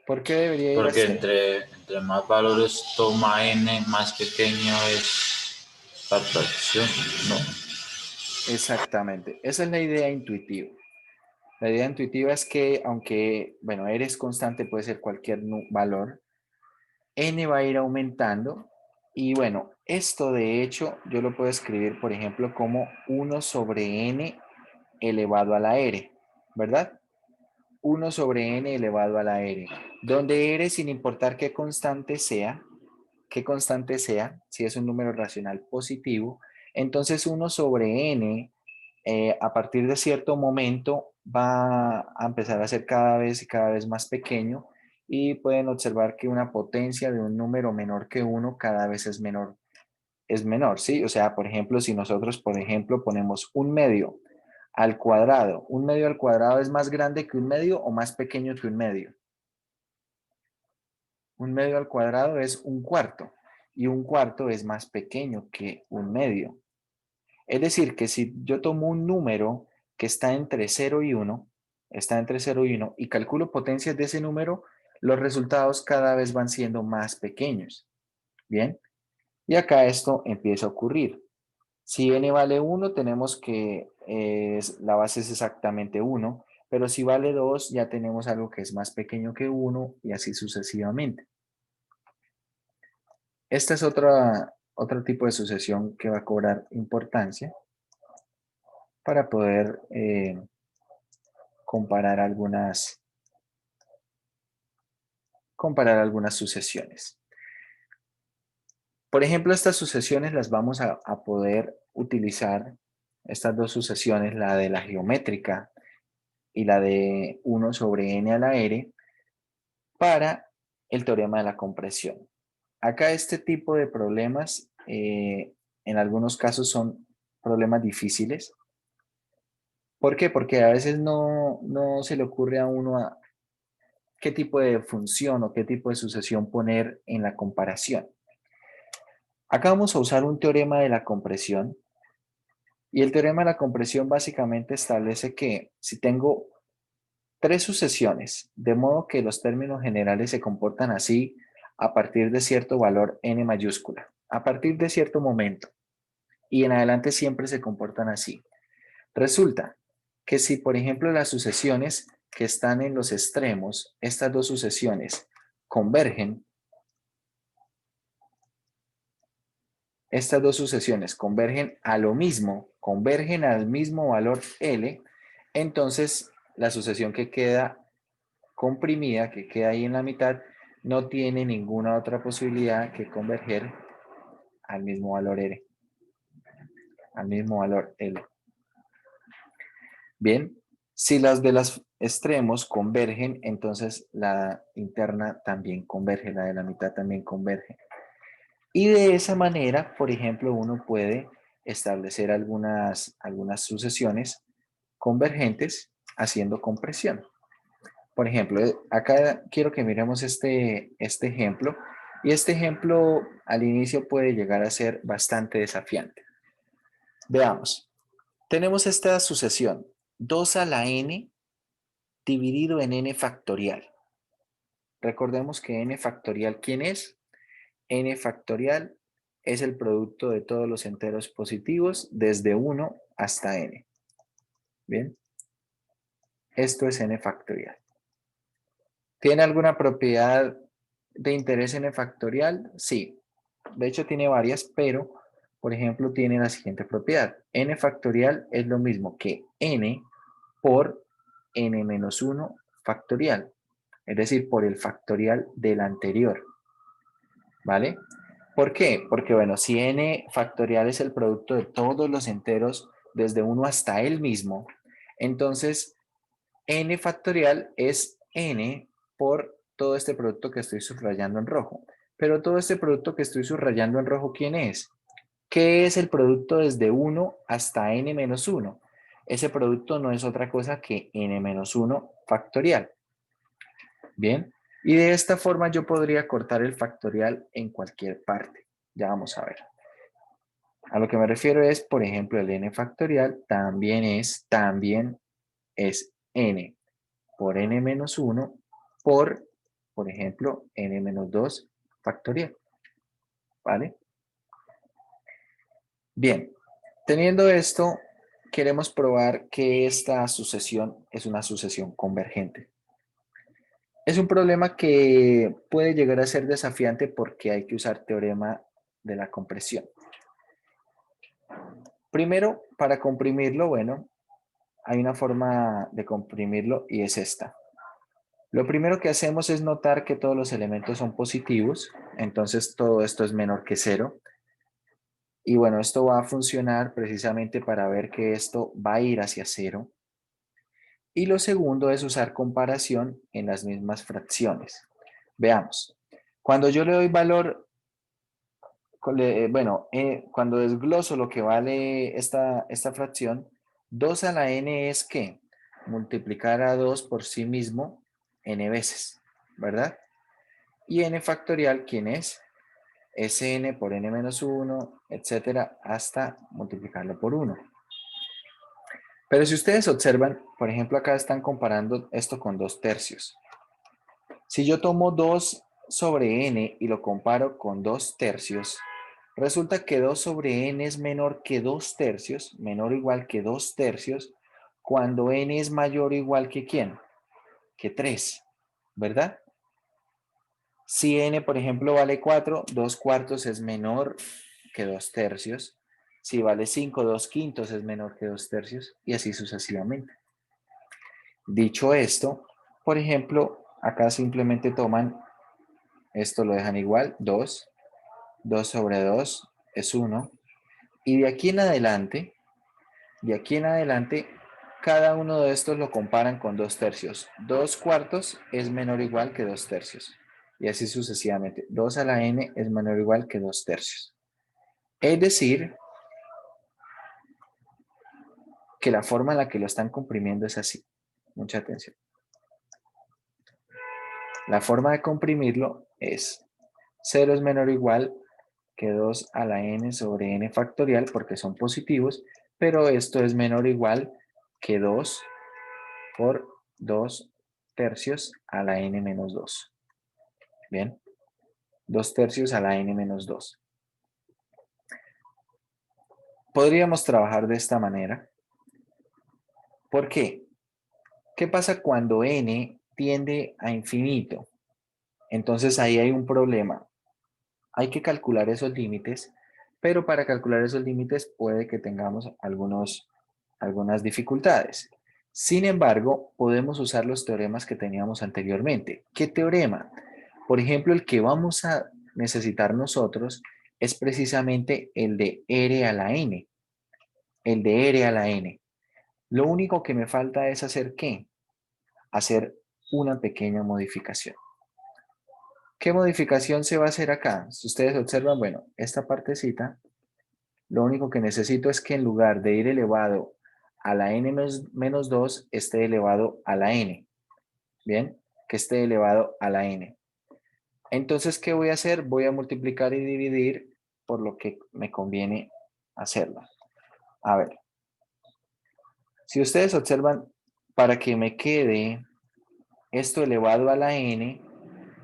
¿Por qué debería ir a Porque cero? entre más valores toma n, más pequeño es la fracción, ¿no? Exactamente. Esa es la idea intuitiva. La idea intuitiva es que aunque, bueno, r es constante, puede ser cualquier valor, n va a ir aumentando y bueno, esto de hecho yo lo puedo escribir, por ejemplo, como 1 sobre n elevado a la r, ¿verdad? 1 sobre n elevado a la r, donde r, sin importar qué constante sea, si es un número racional positivo, entonces 1 sobre n a partir de cierto momento va a empezar a ser cada vez y cada vez más pequeño y pueden observar que una potencia de un número menor que 1 cada vez es menor, ¿sí? O sea, por ejemplo, si nosotros, por ejemplo, ponemos un medio al cuadrado es más grande que un medio o más pequeño que un medio. Un medio al cuadrado es un cuarto y un cuarto es más pequeño que un medio. Es decir, que si yo tomo un número que está entre 0 y 1, y calculo potencias de ese número, los resultados cada vez van siendo más pequeños. Bien, y acá esto empieza a ocurrir. Si n vale 1, tenemos que la base es exactamente 1, pero si vale 2, ya tenemos algo que es más pequeño que 1 y así sucesivamente. Esta es otro tipo de sucesión que va a cobrar importancia para poder comparar algunas sucesiones. Por ejemplo, estas sucesiones las vamos a poder utilizar, estas dos sucesiones, la de la geométrica y la de 1 sobre n a la r, para el teorema de la compresión. Acá este tipo de problemas, en algunos casos son problemas difíciles. ¿Por qué? Porque a veces no se le ocurre a uno qué tipo de función o qué tipo de sucesión poner en la comparación. Acá vamos a usar un teorema de la compresión y el teorema de la compresión básicamente establece que si tengo tres sucesiones, de modo que los términos generales se comportan así a partir de cierto valor n mayúscula, a partir de cierto momento y en adelante siempre se comportan así. Resulta que si, por ejemplo, las sucesiones que están en los extremos, estas dos sucesiones, convergen, estas dos sucesiones convergen a lo mismo, convergen al mismo valor L, entonces la sucesión que queda comprimida, que queda ahí en la mitad, no tiene ninguna otra posibilidad que converger al mismo valor R, al mismo valor L. Bien, si las de los extremos convergen, entonces la interna también converge, la de la mitad también converge. Y de esa manera, por ejemplo, uno puede establecer algunas sucesiones convergentes haciendo compresión. Por ejemplo, acá quiero que miremos este ejemplo. Y este ejemplo al inicio puede llegar a ser bastante desafiante. Veamos. Tenemos esta sucesión. 2 a la n dividido en n factorial. Recordemos que n factorial, ¿quién es? N factorial es el producto de todos los enteros positivos desde 1 hasta n. Bien. Esto es n factorial. ¿Tiene alguna propiedad de interés n factorial? Sí. De hecho, tiene varias, pero, por ejemplo, tiene la siguiente propiedad. N factorial es lo mismo que n por n menos 1 factorial. Es decir, por el factorial del anterior. ¿Vale? ¿Por qué? Porque, bueno, si n factorial es el producto de todos los enteros desde 1 hasta el mismo, entonces n factorial es n por todo este producto que estoy subrayando en rojo. Pero todo este producto que estoy subrayando en rojo, ¿quién es? ¿Qué es el producto desde 1 hasta n menos 1? Ese producto no es otra cosa que n menos 1 factorial. Bien, y de esta forma yo podría cortar el factorial en cualquier parte. Ya vamos a ver. A lo que me refiero es, por ejemplo, el n factorial también es n por n menos 1 por ejemplo, n menos 2 factorial. ¿Vale? Bien, teniendo esto, queremos probar que esta sucesión es una sucesión convergente. Es un problema que puede llegar a ser desafiante porque hay que usar teorema de la compresión. Primero, para comprimirlo, bueno, hay una forma de comprimirlo y es esta. Lo primero que hacemos es notar que todos los elementos son positivos, entonces todo esto es menor que 0. Y bueno, esto va a funcionar precisamente para ver que esto va a ir hacia 0. Y lo segundo es usar comparación en las mismas fracciones. Veamos. Cuando yo le doy valor, cuando desgloso lo que vale esta fracción, 2 a la n es ¿qué? Multiplicar a 2 por sí mismo n veces, ¿verdad? Y n factorial, ¿quién es? Es n por n menos 1, etcétera, hasta multiplicarlo por 1. Pero si ustedes observan, por ejemplo, acá están comparando esto con 2 tercios. Si yo tomo 2 sobre n y lo comparo con 2 tercios, resulta que 2 sobre n es menor que 2 tercios, menor o igual que 2 tercios, cuando n es mayor o igual que ¿quién? Que 3, ¿verdad? Si n, por ejemplo, vale 4, 2 cuartos es menor que 2 tercios. Si vale 5, 2 quintos es menor que 2 tercios y así sucesivamente. Dicho esto, por ejemplo, acá simplemente toman, esto lo dejan igual, 2, 2 sobre 2 es 1. Y de aquí en adelante, cada uno de estos lo comparan con 2 tercios. 2 cuartos es menor o igual que 2 tercios. Y así sucesivamente. 2 a la n es menor o igual que 2 tercios. Es decir, que la forma en la que lo están comprimiendo es así. Mucha atención. La forma de comprimirlo es 0 es menor o igual que 2 a la n sobre n factorial porque son positivos, pero esto es menor o igual que 2 por 2 tercios a la n menos 2. Bien, 2 tercios a la n menos 2. Podríamos trabajar de esta manera. ¿Por qué? ¿Qué pasa cuando n tiende a infinito? Entonces ahí hay un problema. Hay que calcular esos límites, pero para calcular esos límites puede que tengamos algunas dificultades. Sin embargo, podemos usar los teoremas que teníamos anteriormente. ¿Qué teorema? Por ejemplo, el que vamos a necesitar nosotros es precisamente el de R a la N. El de R a la N. Lo único que me falta es hacer ¿qué? Hacer una pequeña modificación. ¿Qué modificación se va a hacer acá? Si ustedes observan, bueno, esta partecita, lo único que necesito es que en lugar de ir elevado a la n menos 2, esté elevado a la n. Bien, que esté elevado a la n. Entonces, ¿qué voy a hacer? Voy a multiplicar y dividir por lo que me conviene hacerlo. A ver, si ustedes observan, para que me quede esto elevado a la n,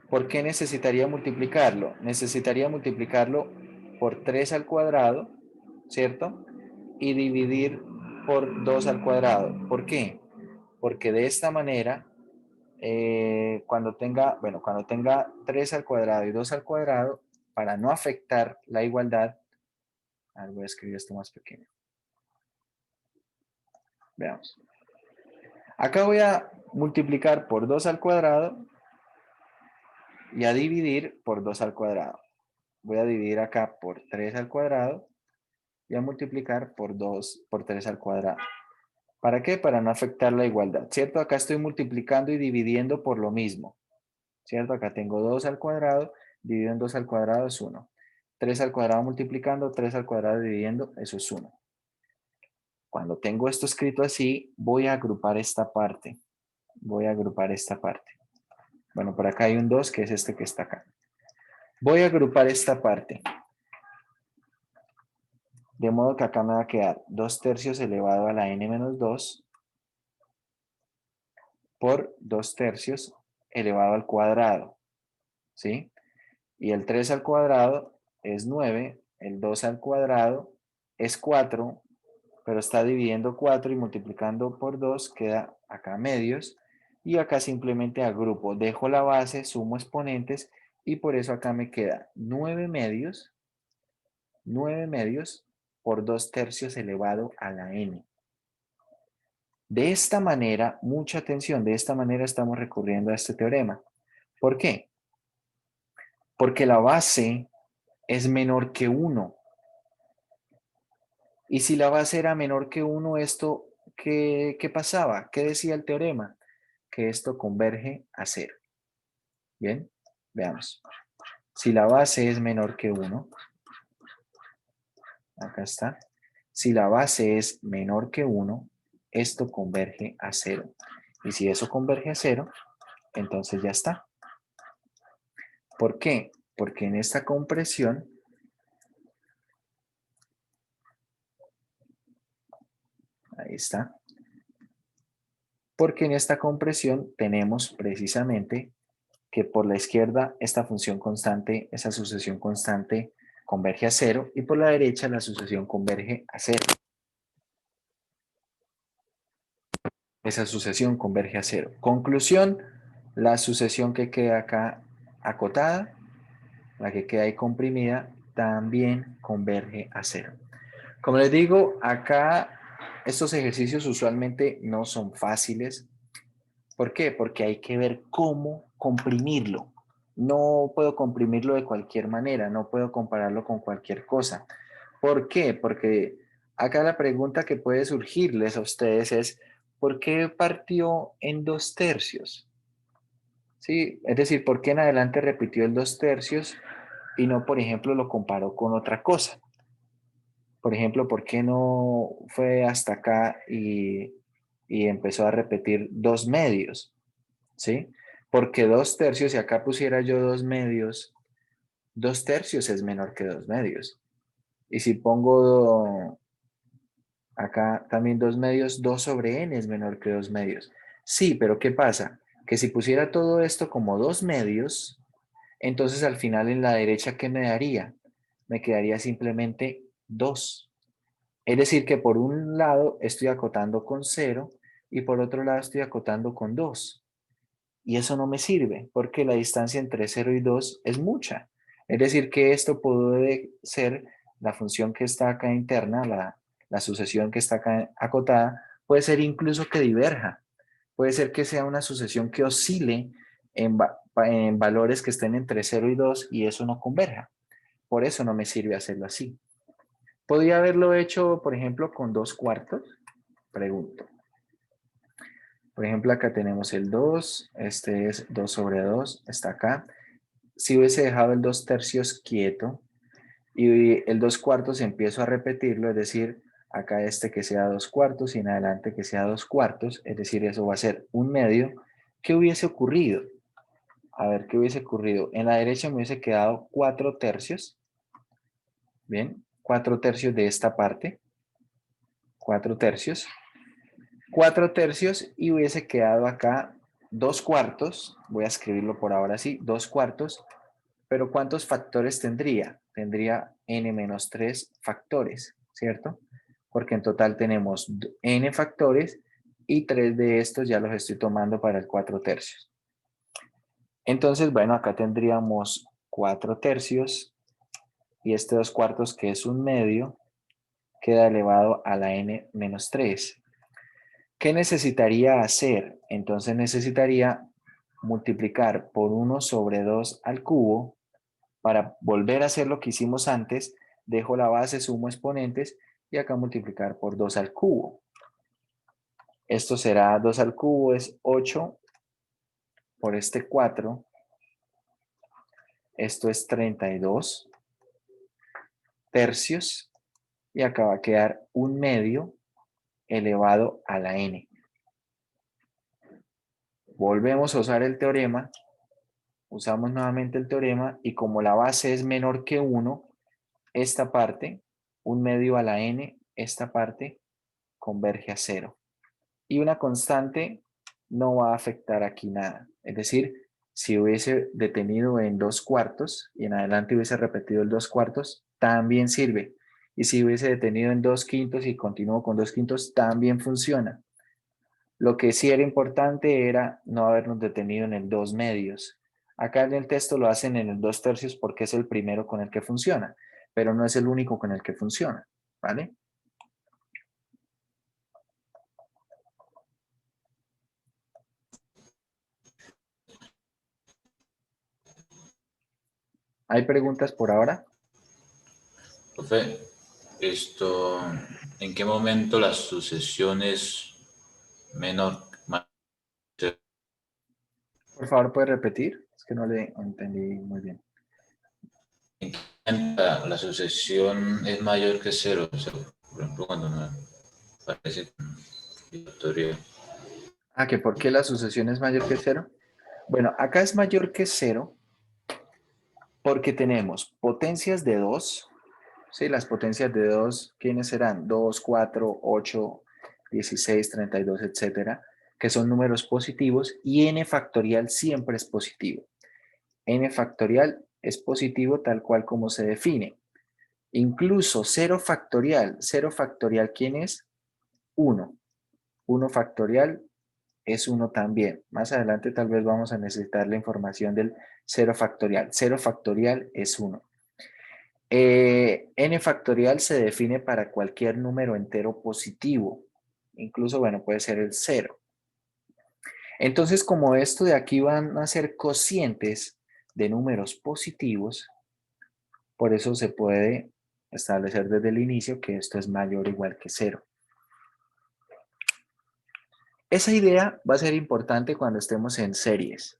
¿por qué necesitaría multiplicarlo? Necesitaría multiplicarlo por 3 al cuadrado, ¿cierto? Y dividir por 2 al cuadrado. ¿Por qué? Porque de esta manera, cuando tenga 3 al cuadrado y 2 al cuadrado, para no afectar la igualdad, voy a escribir esto más pequeño. Veamos. Acá voy a multiplicar por 2 al cuadrado y a dividir por 2 al cuadrado. Voy a dividir acá por 3 al cuadrado y a multiplicar por 3 al cuadrado. ¿Para qué? Para no afectar la igualdad, ¿cierto? Acá estoy multiplicando y dividiendo por lo mismo, ¿cierto? Acá tengo 2 al cuadrado, dividido en 2 al cuadrado es 1. 3 al cuadrado multiplicando, 3 al cuadrado dividiendo, eso es 1. Cuando tengo esto escrito así, voy a agrupar esta parte. Voy a agrupar esta parte. Bueno, por acá hay un 2, que es este que está acá. Voy a agrupar esta parte. De modo que acá me va a quedar 2 tercios elevado a la n menos 2 por 2 tercios elevado al cuadrado, ¿sí? Y el 3 al cuadrado es 9, el 2 al cuadrado es 4, pero está dividiendo 4 y multiplicando por 2 queda acá medios, y acá simplemente agrupo, dejo la base, sumo exponentes, y por eso acá me queda 9 medios por 2 tercios elevado a la n. De esta manera, mucha atención, de esta manera estamos recurriendo a este teorema. ¿Por qué? Porque la base es menor que 1. Y si la base era menor que 1, esto, ¿qué pasaba? ¿Qué decía el teorema? Que esto converge a 0. Bien, veamos. Si la base es menor que 1, acá está. Si la base es menor que 1, esto converge a 0. Y si eso converge a 0, entonces ya está. ¿Por qué? Porque en esta compresión, ahí está, porque en esta compresión tenemos precisamente que por la izquierda esta función constante, esa sucesión constante converge a 0 y por la derecha la sucesión converge a 0. Esa sucesión converge a 0. Conclusión, la sucesión que queda acá acotada, la que queda ahí comprimida, también converge a 0. Como les digo, acá estos ejercicios usualmente no son fáciles. ¿Por qué? Porque hay que ver cómo comprimirlo. No puedo comprimirlo de cualquier manera, no puedo compararlo con cualquier cosa. ¿Por qué? Porque acá la pregunta que puede surgirles a ustedes es, ¿por qué partió en 2 tercios? ¿Sí? Es decir, ¿por qué en adelante repitió el 2 tercios y no, por ejemplo, lo comparó con otra cosa? Por ejemplo, ¿por qué no fue hasta acá y empezó a repetir 2 medios? ¿Sí? Porque 2 tercios, si acá pusiera yo 2 medios, 2 tercios es menor que 2 medios. Y si pongo acá también 2 medios, 2 sobre n es menor que 2 medios. Sí, pero ¿qué pasa? Que si pusiera todo esto como 2 medios, entonces al final en la derecha, ¿qué me daría? Me quedaría simplemente 2. Es decir, que por un lado estoy acotando con 0 y por otro lado estoy acotando con 2. Y eso no me sirve porque la distancia entre 0 y 2 es mucha. Es decir, que esto puede ser la función que está acá interna, la sucesión que está acá acotada, puede ser incluso que diverja. Puede ser que sea una sucesión que oscile en valores que estén entre 0 y 2 y eso no converja. Por eso no me sirve hacerlo así. ¿Podría haberlo hecho, por ejemplo, con 2/4? Pregunto. Por ejemplo, acá tenemos el 2, este es 2 sobre 2, está acá. Si hubiese dejado el 2/3 quieto y el 2/4 empiezo a repetirlo, es decir, acá este que sea 2/4 y en adelante que sea 2/4, es decir, eso va a ser 1/2, ¿qué hubiese ocurrido? A ver, ¿qué hubiese ocurrido? En la derecha me hubiese quedado 4/3, bien, 4/3 de esta parte, 4/3, 4/3 y hubiese quedado acá 2/4, voy a escribirlo por ahora así, 2/4, pero ¿cuántos factores tendría? Tendría n-3 factores, ¿cierto? Porque en total tenemos n factores y 3 de estos ya los estoy tomando para el 4/3. Entonces, bueno, acá tendríamos 4/3 y este 2/4 que es 1/2 queda elevado a la n-3. ¿Qué necesitaría hacer? Entonces necesitaría multiplicar por 1 sobre 2 al cubo para volver a hacer lo que hicimos antes. Dejo la base, sumo exponentes y acá multiplicar por 2 al cubo. Esto será 2 al cubo, es 8 por este 4. Esto es 32/3 y acá va a quedar 1/2 elevado a la n. Volvemos a usar el teorema. Usamos nuevamente el teorema y como la base es menor que 1, esta parte, 1/2 a la n, esta parte converge a 0. Y una constante no va a afectar aquí nada. Es decir, si hubiese detenido en 2/4 y en adelante hubiese repetido el 2/4, también sirve. Y si hubiese detenido en 2/5 y continuó con 2/5, también funciona. Lo que sí era importante era no habernos detenido en el 2/2. Acá en el texto lo hacen en el 2/3 porque es el primero con el que funciona, pero no es el único con el que funciona, ¿vale? ¿Hay preguntas por ahora? Profe, ¿en qué momento la sucesión es menor? Por favor, ¿puede repetir? Es que no le entendí muy bien. ¿En qué momento la sucesión es mayor que 0? O sea, por ejemplo, cuando me parece la teoría. Ah, ¿que por qué la sucesión es mayor que 0? Bueno, acá es mayor que 0 porque tenemos potencias de 2. Sí, las potencias de 2, ¿quiénes serán? 2, 4, 8, 16, 32, etcétera, que son números positivos y n factorial siempre es positivo. N factorial es positivo tal cual como se define. Incluso 0 factorial, ¿quién es? 1. 1 factorial es 1 también. Más adelante tal vez vamos a necesitar la información del 0 factorial. 0 factorial es 1. N factorial se define para cualquier número entero positivo. Incluso, bueno, puede ser el 0. Entonces, como esto de aquí van a ser cocientes de números positivos, por eso se puede establecer desde el inicio que esto es mayor o igual que 0. Esa idea va a ser importante cuando estemos en series.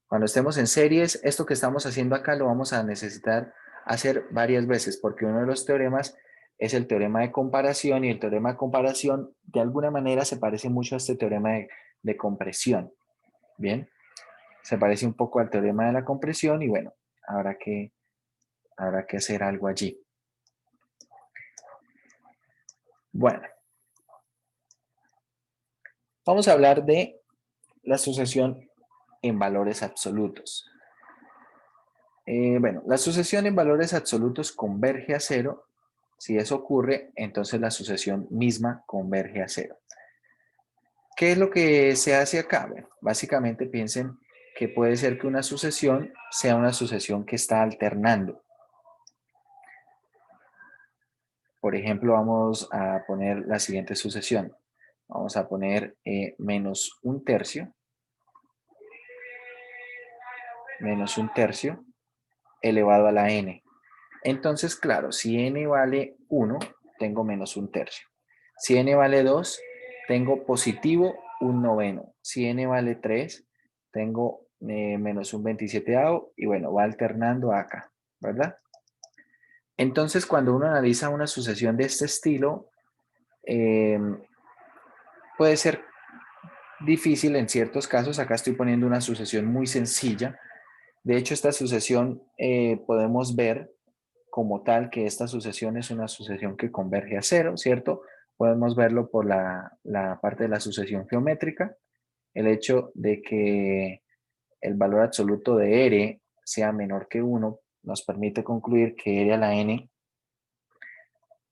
Cuando estemos en series, esto que estamos haciendo acá lo vamos a necesitar hacer varias veces, porque uno de los teoremas es el teorema de comparación y el teorema de comparación de alguna manera se parece mucho a este teorema de compresión. Bien, se parece un poco al teorema de la compresión y bueno, habrá que hacer algo allí. Bueno, vamos a hablar de la sucesión en valores absolutos. Bueno, la sucesión en valores absolutos converge a 0. Si eso ocurre, entonces la sucesión misma converge a 0. ¿Qué es lo que se hace acá? Bueno, básicamente piensen que puede ser que una sucesión sea una sucesión que está alternando. Por ejemplo, vamos a poner la siguiente sucesión. Vamos a poner menos un tercio elevado a la n. Entonces, claro, si n vale 1, tengo menos un tercio. Si n vale 2, tengo positivo un noveno. Si n vale 3, tengo menos un 27avo y bueno, va alternando acá, ¿verdad? Entonces, cuando uno analiza una sucesión de este estilo, puede ser difícil en ciertos casos. Acá estoy poniendo una sucesión muy sencilla. De hecho, esta sucesión podemos ver como tal que esta sucesión es una sucesión que converge a cero, ¿cierto? Podemos verlo por la parte de la sucesión geométrica, el hecho de que el valor absoluto de R sea menor que 1 nos permite concluir que R a la N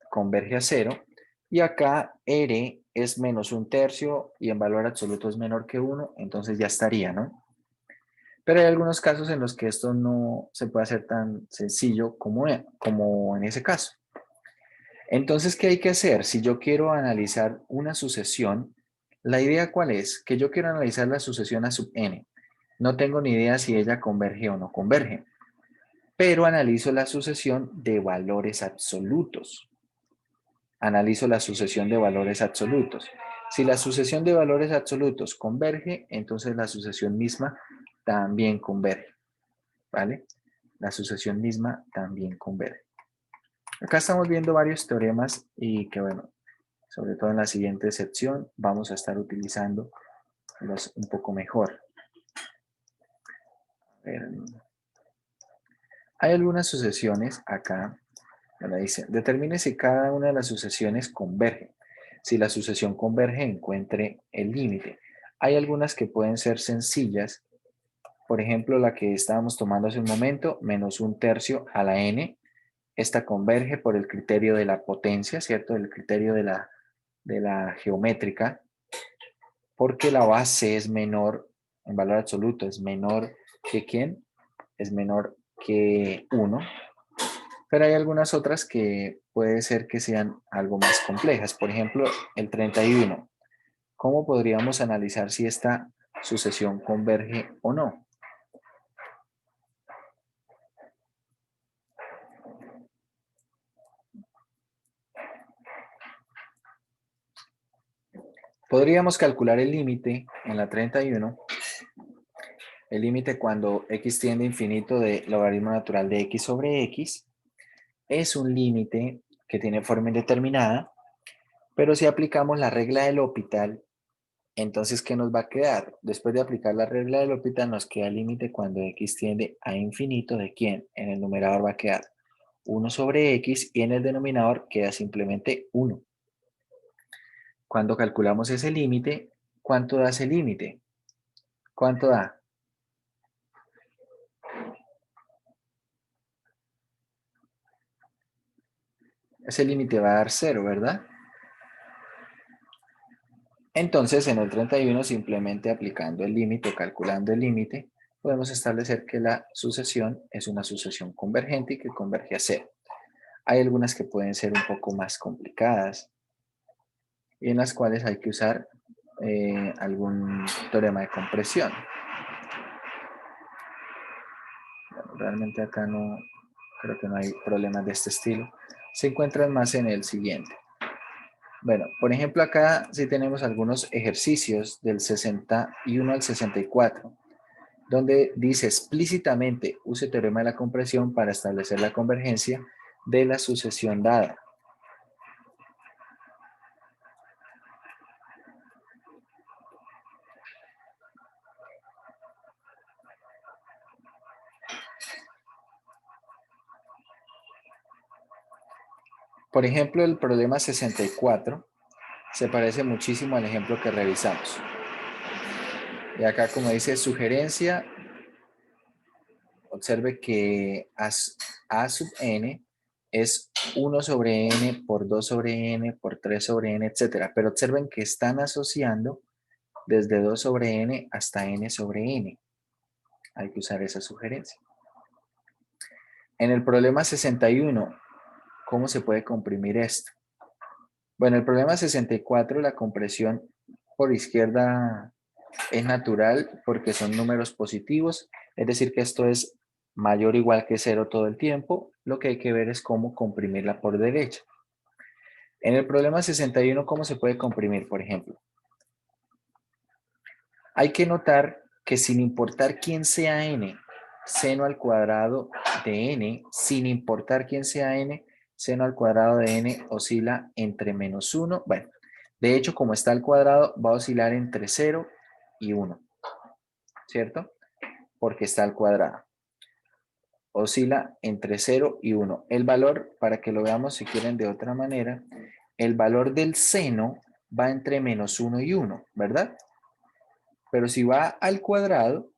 converge a cero, y acá R es menos un tercio y en valor absoluto es menor que 1, entonces ya estaría, ¿no? Pero hay algunos casos en los que esto no se puede hacer tan sencillo como en ese caso. Entonces, ¿qué hay que hacer? Si yo quiero analizar una sucesión, la idea ¿cuál es? Que yo quiero analizar la sucesión a sub n. No tengo ni idea si ella converge o no converge, pero analizo la sucesión de valores absolutos. Analizo la sucesión de valores absolutos. Si la sucesión de valores absolutos converge, entonces la sucesión misma también converge, ¿vale? La sucesión misma también converge. Acá estamos viendo varios teoremas y que, bueno, sobre todo en la siguiente sección vamos a estar utilizándolos un poco mejor. A ver, hay algunas sucesiones acá, donde dice, determine si cada una de las sucesiones converge. Si la sucesión converge, encuentre el límite. Hay algunas que pueden ser sencillas, por ejemplo, la que estábamos tomando hace un momento, menos un tercio a la n. Esta converge por el criterio de la potencia, ¿cierto? El criterio de la geométrica, porque la base es menor, en valor absoluto, es menor que ¿quién? Es menor que 1. Pero hay algunas otras que puede ser que sean algo más complejas. Por ejemplo, el 31. ¿Cómo podríamos analizar si esta sucesión converge o no? Podríamos calcular el límite en la 31. El límite cuando x tiende a infinito de logaritmo natural de x sobre x es un límite que tiene forma indeterminada, pero si aplicamos la regla del L'Hopital, entonces, ¿qué nos va a quedar? Después de aplicar la regla del L'Hopital, nos queda el límite cuando x tiende a infinito de ¿quién? En el numerador va a quedar 1 sobre x y en el denominador queda simplemente 1. Cuando calculamos ese límite, ¿cuánto da ese límite? ¿Cuánto da? Ese límite va a dar 0, ¿verdad? Entonces, en el 31, simplemente aplicando el límite o calculando el límite, podemos establecer que la sucesión es una sucesión convergente y que converge a 0. Hay algunas que pueden ser un poco más complicadas y en las cuales hay que usar algún teorema de compresión. Bueno, realmente acá no, creo que no hay problemas de este estilo. Se encuentran más en el siguiente. Bueno, por ejemplo, acá sí tenemos algunos ejercicios del 61 al 64, donde dice explícitamente use teorema de la compresión para establecer la convergencia de la sucesión dada. Por ejemplo, el problema 64 se parece muchísimo al ejemplo que revisamos. Y acá, como dice sugerencia, observe que a sub n es 1 sobre n por 2 sobre n por 3 sobre n, etc. Pero observen que están asociando desde 2 sobre n hasta n sobre n. Hay que usar esa sugerencia. En el problema 61, ¿Cómo se puede comprimir esto? Bueno, el problema 64, la compresión por izquierda es natural porque son números positivos, es decir que esto es mayor o igual que 0 todo el tiempo. Lo que hay que ver es cómo comprimirla por derecha. En el problema 61, ¿cómo se puede comprimir, por ejemplo? Hay que notar que sin importar quién sea n, seno al cuadrado de n, sin importar quién sea n, seno al cuadrado de n oscila entre -1. Bueno, de hecho, como está al cuadrado, va a oscilar entre 0 y 1, ¿cierto? Porque está al cuadrado. Oscila entre 0 y 1. El valor, para que lo veamos si quieren de otra manera, el valor del seno va entre -1 y 1, ¿verdad? Pero si va al cuadrado,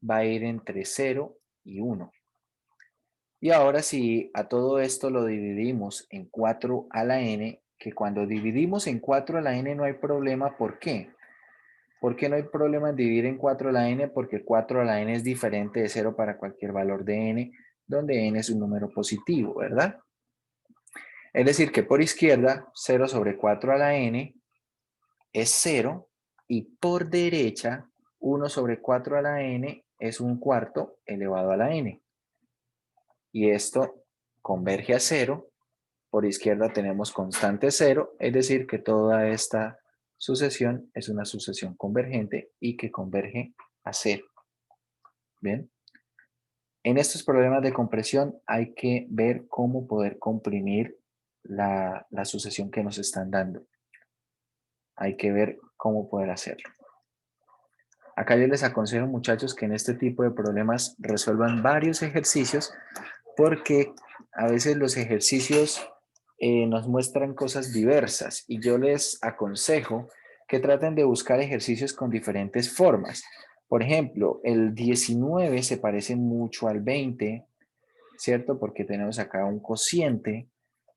va a ir entre 0 y 1. Y ahora si a todo esto lo dividimos en 4 a la n, que cuando dividimos en 4 a la n no hay problema, ¿por qué? ¿Por qué no hay problema en dividir en 4 a la n? Porque 4 a la n es diferente de 0 para cualquier valor de n, donde n es un número positivo, ¿verdad? Es decir que por izquierda, 0 sobre 4 a la n es 0, y por derecha, 1 sobre 4 a la n es 1/4 elevado a la n. Y esto converge a 0. Por izquierda tenemos constante 0, es decir que toda esta sucesión es una sucesión convergente y que converge a 0. Bien. En estos problemas de compresión hay que ver cómo poder comprimir la sucesión que nos están dando. Hay que ver cómo poder hacerlo. Acá yo les aconsejo, muchachos, que en este tipo de problemas resuelvan varios ejercicios, porque a veces los ejercicios nos muestran cosas diversas y yo les aconsejo que traten de buscar ejercicios con diferentes formas. Por ejemplo, el 19 se parece mucho al 20, ¿cierto? Porque tenemos acá un cociente,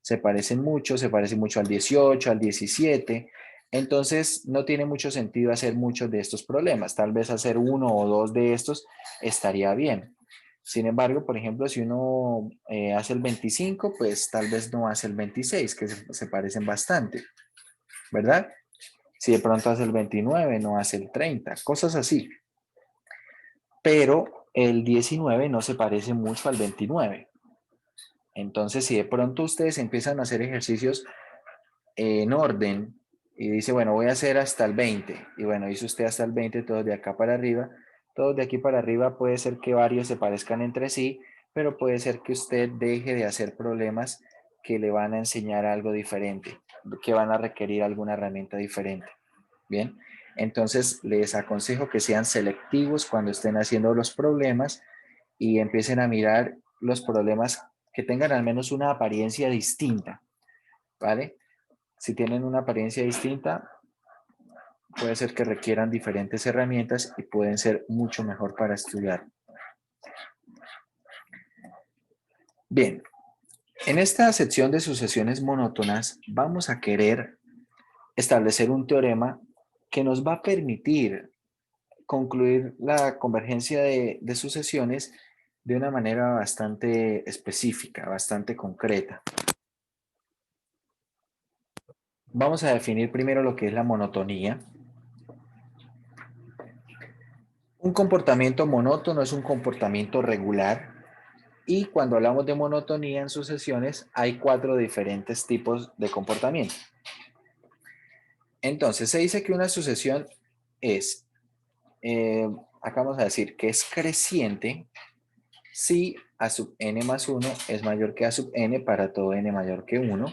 se parece mucho al 18, al 17. Entonces, no tiene mucho sentido hacer muchos de estos problemas. Tal vez hacer uno o dos de estos estaría bien. Sin embargo, por ejemplo, si uno hace el 25, pues tal vez no hace el 26, que se parecen bastante, ¿verdad? Si de pronto hace el 29, no hace el 30, cosas así. Pero el 19 no se parece mucho al 29. Entonces, si de pronto ustedes empiezan a hacer ejercicios en orden y dice, bueno, voy a hacer hasta el 20, y bueno, hizo usted hasta el 20, todos de acá para arriba, todos de aquí para arriba, puede ser que varios se parezcan entre sí, pero puede ser que usted deje de hacer problemas que le van a enseñar algo diferente, que van a requerir alguna herramienta diferente. Bien, entonces les aconsejo que sean selectivos cuando estén haciendo los problemas y empiecen a mirar los problemas que tengan al menos una apariencia distinta, ¿vale? Si tienen una apariencia distinta, puede ser que requieran diferentes herramientas y pueden ser mucho mejor para estudiar. Bien, en esta sección de sucesiones monótonas vamos a querer establecer un teorema que nos va a permitir concluir la convergencia de sucesiones de una manera bastante específica, bastante concreta. Vamos a definir primero lo que es la monotonía. Un comportamiento monótono es un comportamiento regular, y cuando hablamos de monotonía en sucesiones hay 4 diferentes tipos de comportamiento. Entonces se dice que una sucesión es, acá vamos a decir que es creciente si a sub n más 1 es mayor que a sub n para todo n mayor que 1.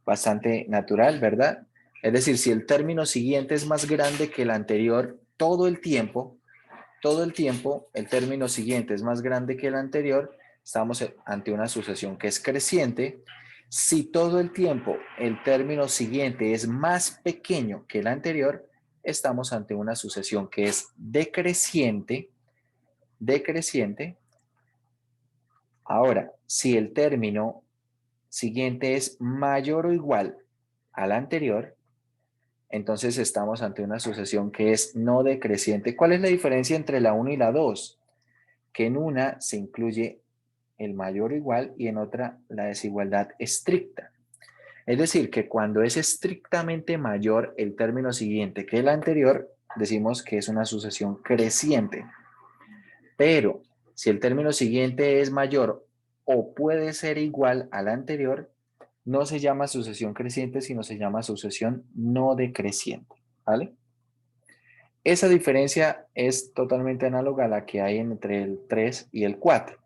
Bastante natural, ¿verdad? Es decir, si el término siguiente es más grande que el anterior todo el tiempo, el término siguiente es más grande que el anterior, estamos ante una sucesión que es creciente. Si todo el tiempo el término siguiente es más pequeño que el anterior, estamos ante una sucesión que es decreciente. Ahora, si el término siguiente es mayor o igual al anterior, entonces estamos ante una sucesión que es no decreciente. ¿Cuál es la diferencia entre la 1 y la 2? Que en una se incluye el mayor o igual, y en otra la desigualdad estricta. Es decir, que cuando es estrictamente mayor el término siguiente que el anterior, decimos que es una sucesión creciente. Pero si el término siguiente es mayor o puede ser igual al anterior, no se llama sucesión creciente, sino se llama sucesión no decreciente, ¿vale? Esa diferencia es totalmente análoga a la que hay entre el 3 y el 4.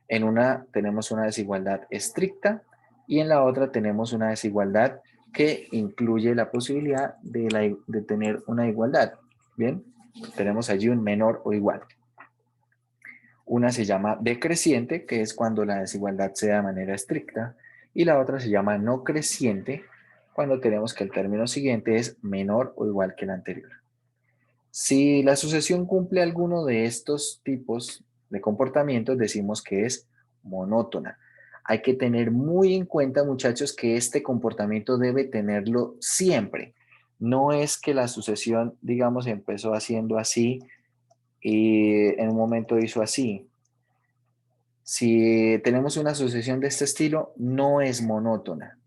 En una tenemos una desigualdad estricta y en la otra tenemos una desigualdad que incluye la posibilidad de tener una igualdad. Bien, tenemos allí un menor o igual. Una se llama decreciente, que es cuando la desigualdad sea de manera estricta, y la otra se llama no creciente, cuando tenemos que el término siguiente es menor o igual que el anterior. Si la sucesión cumple alguno de estos tipos de comportamientos, decimos que es monótona. Hay que tener muy en cuenta, muchachos, que este comportamiento debe tenerlo siempre. No es que la sucesión, digamos, empezó haciendo así y en un momento hizo así. Si tenemos una sucesión de este estilo, no es monótona.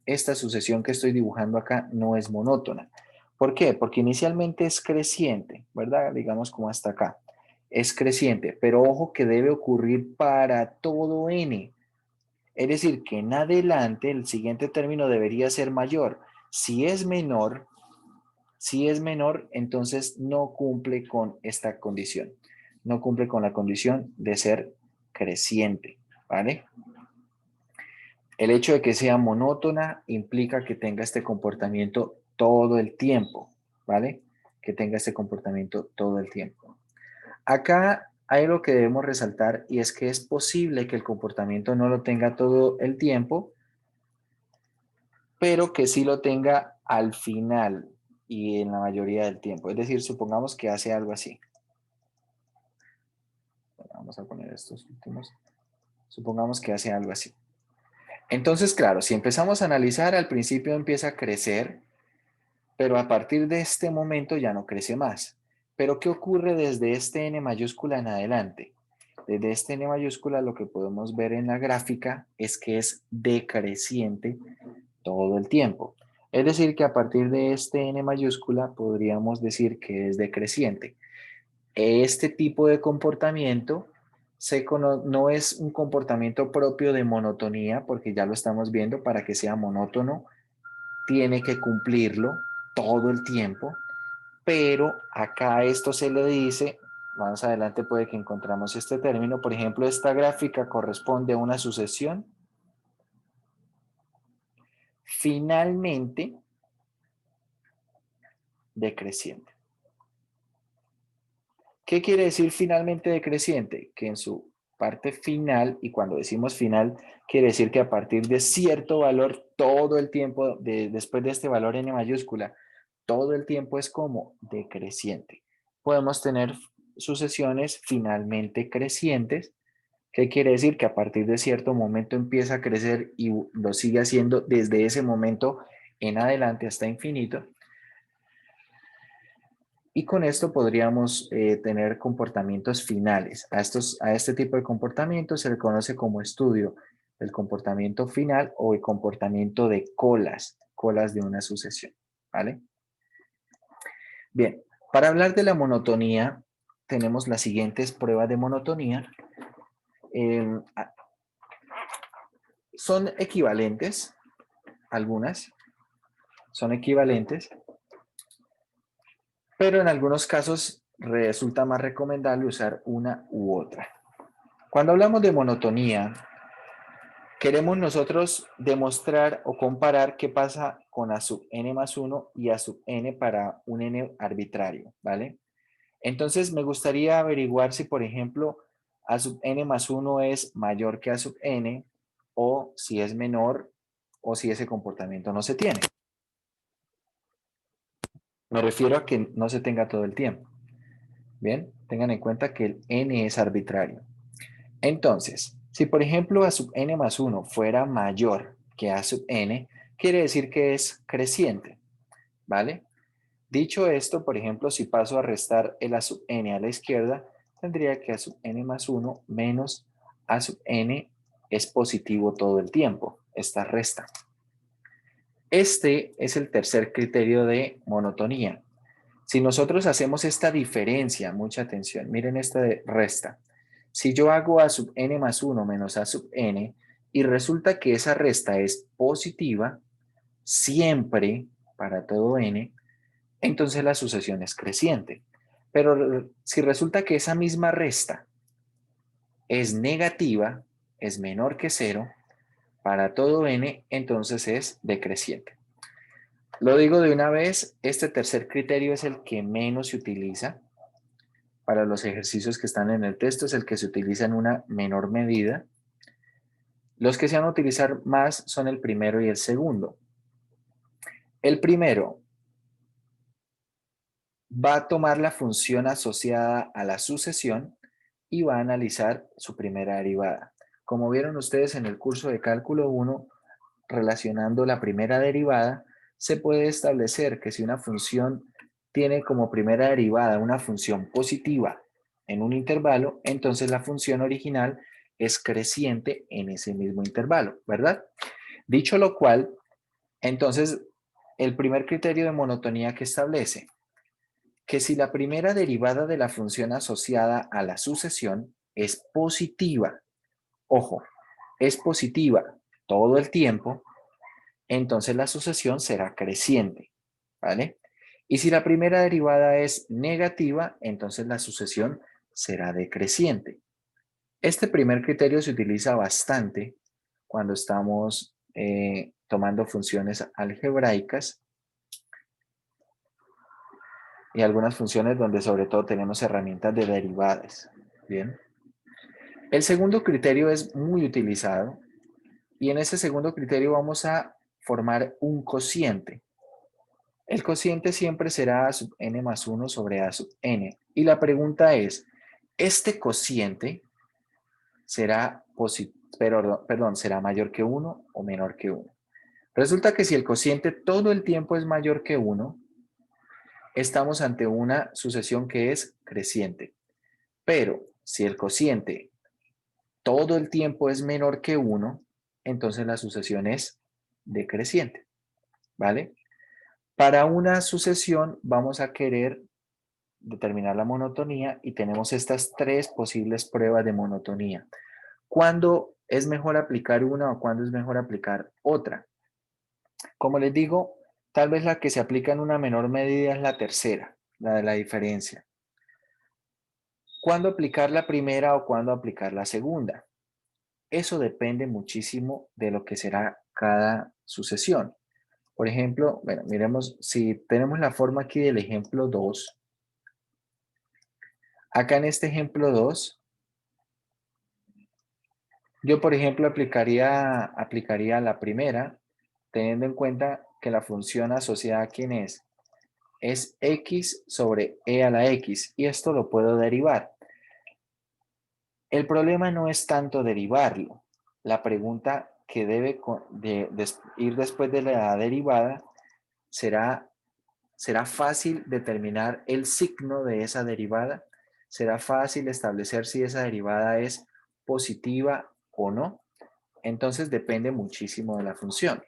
Esta sucesión que estoy dibujando acá no es monótona. ¿Por qué? Porque inicialmente es creciente, ¿verdad? Digamos como hasta acá. Es creciente, pero ojo que debe ocurrir para todo n. Es decir, que en adelante el siguiente término debería ser mayor. Si es menor, entonces no cumple con esta condición. No cumple con la condición de ser creciente, ¿vale? El hecho de que sea monótona implica que tenga este comportamiento todo el tiempo, ¿vale? Que tenga este comportamiento todo el tiempo. Acá hay algo que debemos resaltar y es que es posible que el comportamiento no lo tenga todo el tiempo, pero que sí lo tenga al final y en la mayoría del tiempo. Es decir, supongamos que hace algo así. Vamos a poner estos últimos. Supongamos que hace algo así. Entonces, claro, si empezamos a analizar, al principio empieza a crecer, pero a partir de este momento ya no crece más. Pero ¿qué ocurre desde este n mayúscula en adelante? Desde este n mayúscula lo que podemos ver en la gráfica es que es decreciente todo el tiempo. Es decir, que a partir de este n mayúscula podríamos decir que es decreciente. Este tipo de comportamiento no es un comportamiento propio de monotonía, porque ya lo estamos viendo, para que sea monótono, tiene que cumplirlo todo el tiempo, pero acá esto se le dice, más adelante puede que encontramos este término, por ejemplo, esta gráfica corresponde a una sucesión finalmente decreciente. ¿Qué quiere decir finalmente decreciente? Que en su parte final, y cuando decimos final, quiere decir que a partir de cierto valor, todo el tiempo, después de este valor n mayúscula, todo el tiempo es como decreciente. Podemos tener sucesiones finalmente crecientes. ¿Qué quiere decir? Que a partir de cierto momento empieza a crecer y lo sigue haciendo desde ese momento en adelante hasta infinito. Y con esto podríamos tener comportamientos finales. A este tipo de comportamiento se le conoce como estudio del comportamiento final o el comportamiento de colas de una sucesión. ¿Vale? Bien, para hablar de la monotonía, tenemos las siguientes pruebas de monotonía. Son equivalentes, algunas son equivalentes, pero en algunos casos resulta más recomendable usar una u otra. Cuando hablamos de monotonía, queremos nosotros demostrar o comparar qué pasa con A sub n más 1 y A sub n para un n arbitrario, ¿vale? Entonces me gustaría averiguar si, por ejemplo, A sub n más 1 es mayor que A sub n o si es menor o si ese comportamiento no se tiene. Me refiero a que no se tenga todo el tiempo. Bien, tengan en cuenta que el n es arbitrario. Entonces, si por ejemplo A sub n más 1 fuera mayor que A sub n, quiere decir que es creciente, ¿vale? Dicho esto, por ejemplo, si paso a restar el A sub n a la izquierda, tendría que A sub n más 1 menos A sub n es positivo todo el tiempo, esta resta. Este es el tercer criterio de monotonía. Si nosotros hacemos esta diferencia, mucha atención, miren esta de resta. Si yo hago a sub n más 1 menos a sub n y resulta que esa resta es positiva, siempre para todo n, entonces la sucesión es creciente. Pero si resulta que esa misma resta es negativa, es menor que 0, para todo n, entonces es decreciente. Lo digo de una vez, este tercer criterio es el que menos se utiliza para los ejercicios que están en el texto, es el que se utiliza en una menor medida. Los que se van a utilizar más son el primero y el segundo. El primero va a tomar la función asociada a la sucesión y va a analizar su primera derivada. Como vieron ustedes en el curso de cálculo 1, relacionando la primera derivada, se puede establecer que si una función tiene como primera derivada una función positiva en un intervalo, entonces la función original es creciente en ese mismo intervalo, ¿verdad? Dicho lo cual, entonces, el primer criterio de monotonía que establece que si la primera derivada de la función asociada a la sucesión es positiva, ojo, es positiva todo el tiempo, entonces la sucesión será creciente, ¿vale? Y si la primera derivada es negativa, entonces la sucesión será decreciente. Este primer criterio se utiliza bastante cuando estamos tomando funciones algebraicas y algunas funciones donde sobre todo tenemos herramientas de derivadas. Bien. El segundo criterio es muy utilizado y en ese segundo criterio vamos a formar un cociente. El cociente siempre será a sub n más 1 sobre a sub n. Y la pregunta es, ¿este cociente será, será mayor que 1 o menor que 1? Resulta que si el cociente todo el tiempo es mayor que 1, estamos ante una sucesión que es creciente. Pero si el cociente todo el tiempo es menor que 1, entonces la sucesión es decreciente. ¿Vale? Para una sucesión vamos a querer determinar la monotonía y tenemos estas tres posibles pruebas de monotonía. ¿Cuándo es mejor aplicar una o cuándo es mejor aplicar otra? Como les digo, tal vez la que se aplica en una menor medida es la tercera, la de la diferencia. ¿Cuándo aplicar la primera o cuándo aplicar la segunda? Eso depende muchísimo de lo que será cada sucesión. Por ejemplo, bueno, miremos, si tenemos la forma aquí del ejemplo 2, acá en este ejemplo 2, yo por ejemplo aplicaría la primera, teniendo en cuenta que la función asociada a quién es x sobre e a la x, y esto lo puedo derivar. El problema no es tanto derivarlo. La pregunta que debe ir después de la derivada será fácil determinar el signo de esa derivada, será fácil establecer si esa derivada es positiva o no. Entonces depende muchísimo de la función.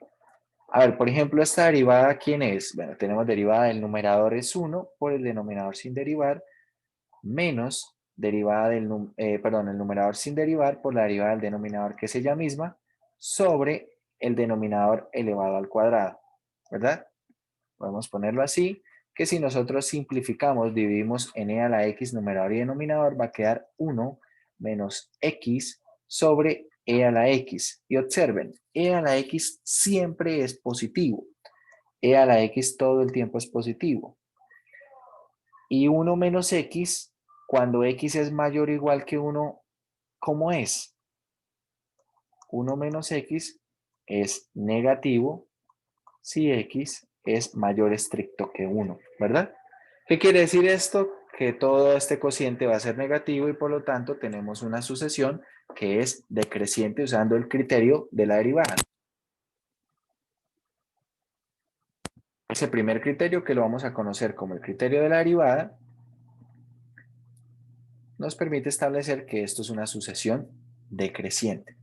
A ver, por ejemplo, esta derivada, ¿quién es? Bueno, tenemos derivada del numerador es 1 por el denominador sin derivar, menos derivada del, el numerador sin derivar por la derivada del denominador que es ella misma, sobre el denominador elevado al cuadrado, ¿verdad? Podemos ponerlo así, que si nosotros simplificamos, dividimos en e a la x numerador y denominador, va a quedar 1 menos x sobre e a la x. Y observen, e a la x siempre es positivo. E a la x todo el tiempo es positivo. Y 1 menos x, cuando x es mayor o igual que 1, ¿cómo es? 1 menos x es negativo si x es mayor estricto que 1, ¿verdad? ¿Qué quiere decir esto? Que todo este cociente va a ser negativo y por lo tanto tenemos una sucesión que es decreciente usando el criterio de la derivada. Ese primer criterio, que lo vamos a conocer como el criterio de la derivada, nos permite establecer que esto es una sucesión decreciente.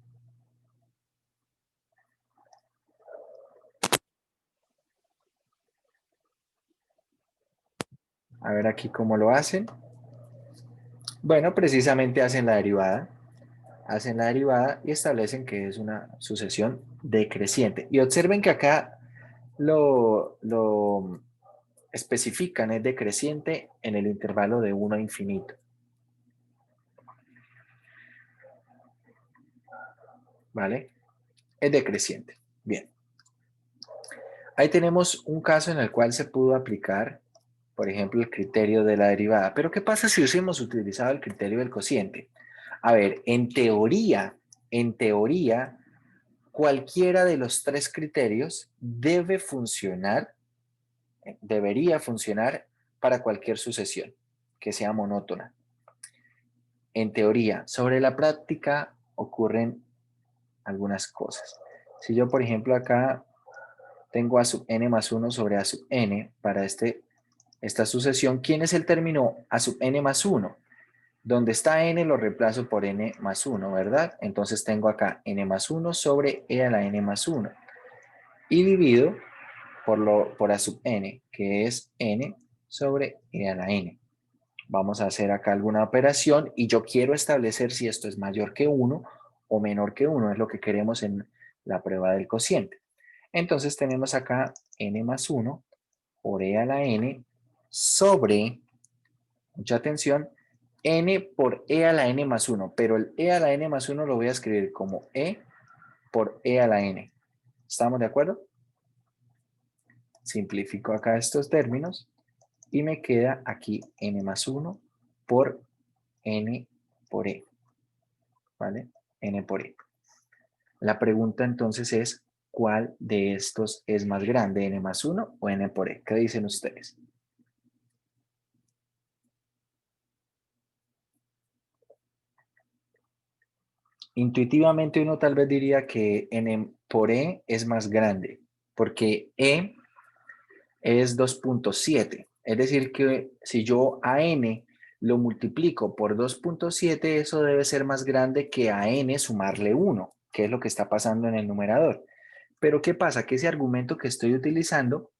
ver aquí cómo lo hacen. Bueno, precisamente hacen la derivada. Hacen la derivada y establecen que es una sucesión decreciente. Y observen que acá lo especifican, es decreciente en el intervalo de 1 a infinito. ¿Vale? Es decreciente. Bien. Ahí tenemos un caso en el cual se pudo aplicar, por ejemplo, el criterio de la derivada. Pero ¿qué pasa si hubiésemos utilizado el criterio del cociente? A ver, en teoría, cualquiera de los tres criterios debería funcionar para cualquier sucesión que sea monótona. En teoría, sobre la práctica ocurren algunas cosas. Si yo, por ejemplo, acá tengo a sub n más 1 sobre a sub n para esta sucesión, ¿quién es el término a sub n más 1? Donde está n lo reemplazo por n más 1, ¿verdad? Entonces tengo acá n más 1 sobre e a la n más 1. Y divido por a sub n, que es n sobre e a la n. Vamos a hacer acá alguna operación y yo quiero establecer si esto es mayor que 1 o menor que 1. Es lo que queremos en la prueba del cociente. Entonces tenemos acá n más 1 por e a la n sobre, mucha atención, n por e a la n más 1, pero el e a la n más 1 lo voy a escribir como e por e a la n. ¿Estamos de acuerdo? Simplifico acá estos términos y me queda aquí n más 1 por n por e. ¿Vale? N por e. La pregunta entonces es, ¿cuál de estos es más grande, n más 1 o n por e? ¿Qué dicen ustedes? Intuitivamente uno tal vez diría que n por e es más grande, porque e es 2.7. Es decir, que si yo a n lo multiplico por 2.7, eso debe ser más grande que a n sumarle 1, que es lo que está pasando en el numerador. Pero ¿qué pasa? Que ese argumento que estoy utilizando,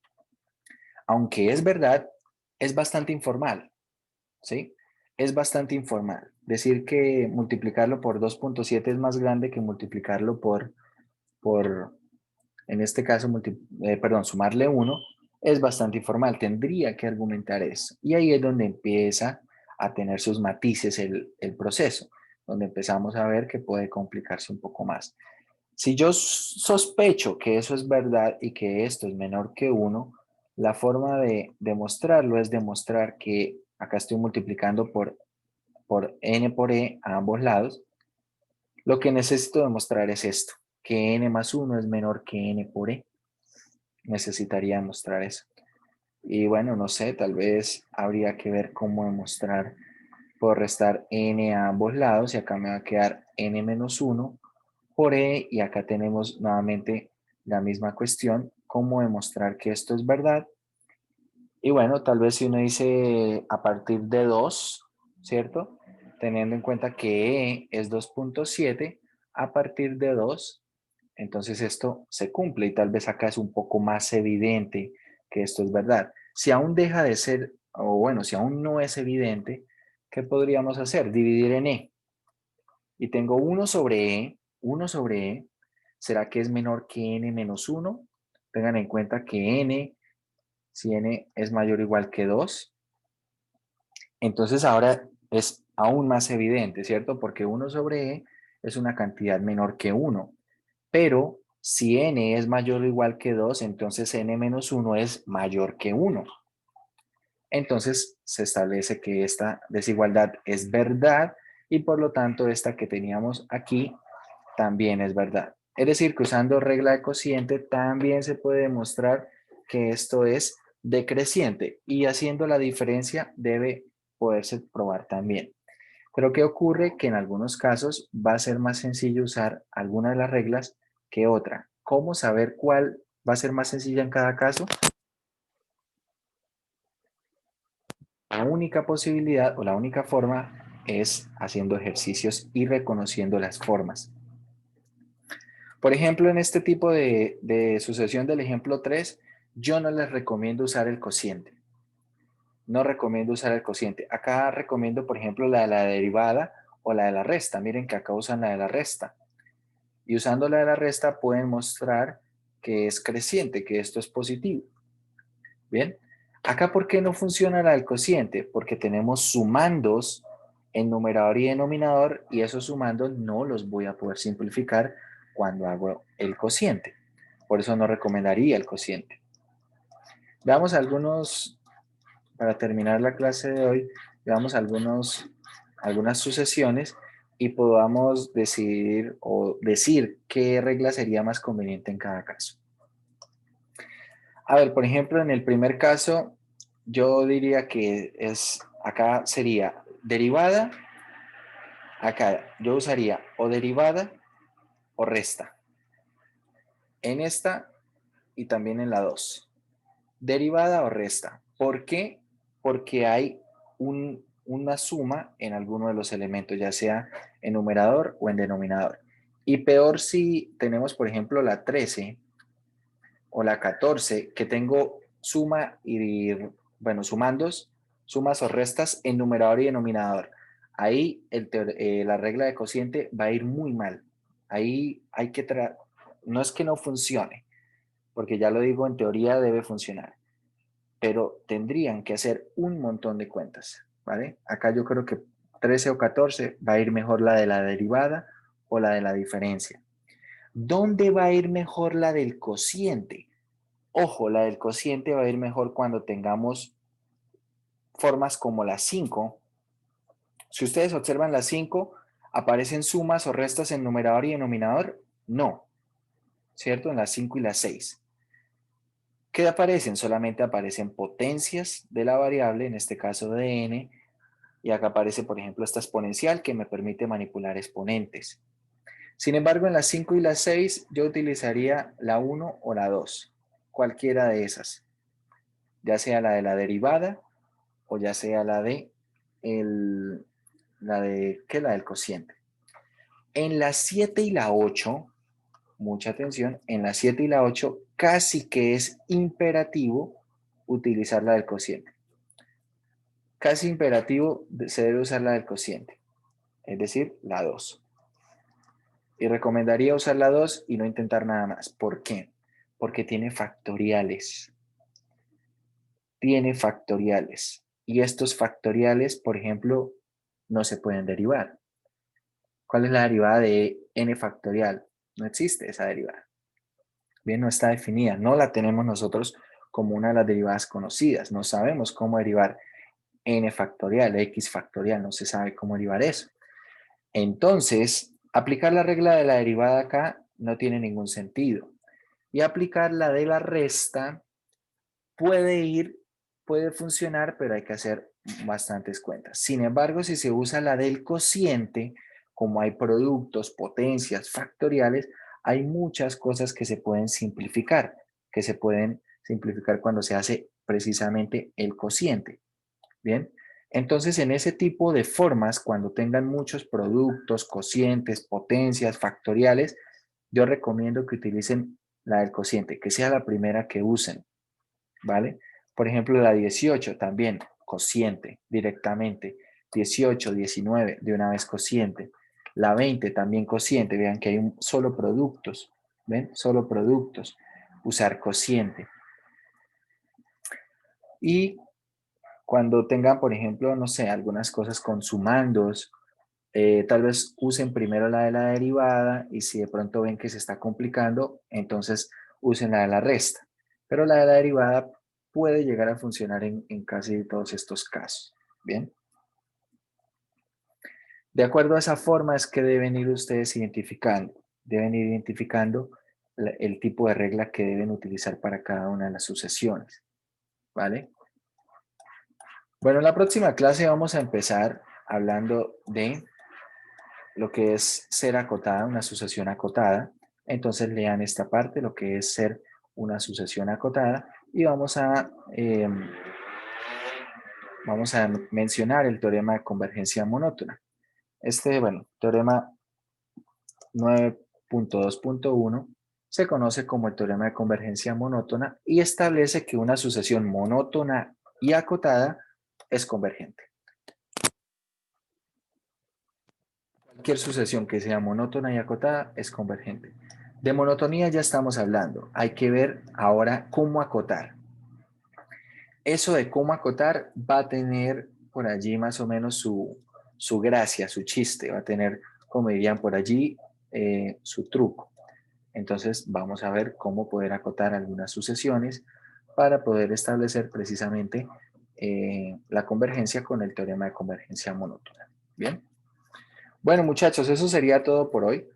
aunque es verdad, es bastante informal, ¿sí? Es bastante informal. Decir que multiplicarlo por 2.7 es más grande que multiplicarlo por en este caso, sumarle 1, es bastante informal. Tendría que argumentar eso. Y ahí es donde empieza a tener sus matices el proceso, donde empezamos a ver que puede complicarse un poco más. Si yo sospecho que eso es verdad y que esto es menor que 1, la forma de demostrarlo es demostrar que acá estoy multiplicando por n por e a ambos lados. Lo que necesito demostrar es esto, que n más 1 es menor que n por e. Necesitaría demostrar eso. Y bueno, no sé, tal vez habría que ver cómo demostrar. Puedo restar n a ambos lados y acá me va a quedar n menos 1 por e y acá tenemos nuevamente la misma cuestión, cómo demostrar que esto es verdad. Y bueno, tal vez si uno dice a partir de 2, ¿cierto? Teniendo en cuenta que e es 2.7, a partir de 2, entonces esto se cumple y tal vez acá es un poco más evidente que esto es verdad. Si aún deja de ser, o bueno, si aún no es evidente, ¿qué podríamos hacer? Dividir en e. Y tengo 1 sobre e, ¿será que es menor que n menos 1? Tengan en cuenta que n, si n es mayor o igual que 2, entonces ahora es aún más evidente, ¿cierto? Porque 1 sobre e es una cantidad menor que 1. Pero si n es mayor o igual que 2, entonces n menos 1 es mayor que 1. Entonces se establece que esta desigualdad es verdad y por lo tanto esta que teníamos aquí también es verdad. Es decir, que usando regla de cociente también se puede demostrar que esto es decreciente y haciendo la diferencia debe poderse probar también. Pero ¿qué ocurre? Que en algunos casos va a ser más sencillo usar alguna de las reglas que otra. ¿Cómo saber cuál va a ser más sencilla en cada caso? La única posibilidad o la única forma es haciendo ejercicios y reconociendo las formas. Por ejemplo, en este tipo de sucesión del ejemplo 3, yo no les recomiendo usar el cociente. no recomiendo usar el cociente. Acá recomiendo, por ejemplo, la de la derivada o la de la resta. Miren que acá usan la de la resta. Y usando la de la resta pueden mostrar que es creciente, que esto es positivo. Bien. Acá, ¿por qué no funciona la del cociente? Porque tenemos sumandos en numerador y denominador y esos sumandos no los voy a poder simplificar cuando hago el cociente. Por eso no recomendaría el cociente. Veamos algunos, para terminar la clase de hoy, veamos algunas sucesiones y podamos decidir o decir qué regla sería más conveniente en cada caso. A ver, por ejemplo, en el primer caso, yo diría que acá sería derivada, acá yo usaría o derivada o resta. En esta y también en la 2. Derivada o resta. ¿Por qué? Porque hay una suma en alguno de los elementos, ya sea en numerador o en denominador. Y peor si tenemos, por ejemplo, la 13 o la 14, que tengo suma y, bueno, sumandos, sumas o restas en numerador y denominador. Ahí la regla de cociente va a ir muy mal. Ahí hay que no es que no funcione, porque ya lo digo, en teoría debe funcionar, pero tendrían que hacer un montón de cuentas, ¿vale? Acá yo creo que 13 o 14 va a ir mejor la de la derivada o la de la diferencia. ¿Dónde va a ir mejor la del cociente? Ojo, la del cociente va a ir mejor cuando tengamos formas como la 5. Si ustedes observan la 5, ¿aparecen sumas o restas en numerador y denominador? No, ¿cierto? En la 5 y la 6. ¿Qué aparecen? Solamente aparecen potencias de la variable, en este caso de n, y acá aparece, por ejemplo, esta exponencial que me permite manipular exponentes. Sin embargo, en la 5 y la 6 yo utilizaría la 1 o la 2, cualquiera de esas, ya sea la de la derivada o ya sea la de la del cociente. En la 7 y la 8, mucha atención, en la 7 y la 8 casi que es imperativo utilizar la del cociente. Casi imperativo se debe usar la del cociente, es decir, la 2. Y recomendaría usar la 2 y no intentar nada más. ¿Por qué? Porque tiene factoriales. Tiene factoriales. Y estos factoriales, por ejemplo, no se pueden derivar. ¿Cuál es la derivada de n factorial? No existe esa derivada. Bien, no está definida. No la tenemos nosotros como una de las derivadas conocidas. No sabemos cómo derivar n factorial, x factorial. No se sabe cómo derivar eso. Entonces, aplicar la regla de la derivada acá no tiene ningún sentido. Y aplicar la de la resta puede funcionar, pero hay que hacer bastantes cuentas. Sin embargo, si se usa la del cociente, como hay productos, potencias, factoriales, hay muchas cosas que se pueden simplificar, cuando se hace precisamente el cociente. Bien, entonces en ese tipo de formas, cuando tengan muchos productos, cocientes, potencias, factoriales, yo recomiendo que utilicen la del cociente, que sea la primera que usen, ¿vale? Por ejemplo, la 18 también, cociente directamente. 18, 19, de una vez cociente. La 20 también cociente. Vean que hay solo productos. ¿Ven? Solo productos. Usar cociente. Y cuando tengan, por ejemplo, no sé, algunas cosas con sumandos, tal vez usen primero la de la derivada y si de pronto ven que se está complicando, entonces usen la de la resta. Pero la de la derivada puede llegar a funcionar en casi todos estos casos. Bien. De acuerdo a esa forma es que deben ir ustedes identificando. Deben ir identificando el tipo de regla que deben utilizar para cada una de las sucesiones. ¿Vale? Bueno, en la próxima clase vamos a empezar hablando de lo que es ser acotada, una sucesión acotada. Entonces lean esta parte, lo que es ser una sucesión acotada, y vamos a mencionar el teorema de convergencia monótona. Bueno, teorema 9.2.1 se conoce como el teorema de convergencia monótona y establece que una sucesión monótona y acotada es convergente. Cualquier sucesión que sea monótona y acotada es convergente. De monotonía ya estamos hablando. Hay que ver ahora cómo acotar. Eso de cómo acotar va a tener por allí más o menos su gracia, su chiste. Va a tener, como dirían por allí, su truco. Entonces vamos a ver cómo poder acotar algunas sucesiones para poder establecer precisamente la convergencia con el teorema de convergencia monótona. Bien. Bueno, muchachos, eso sería todo por hoy.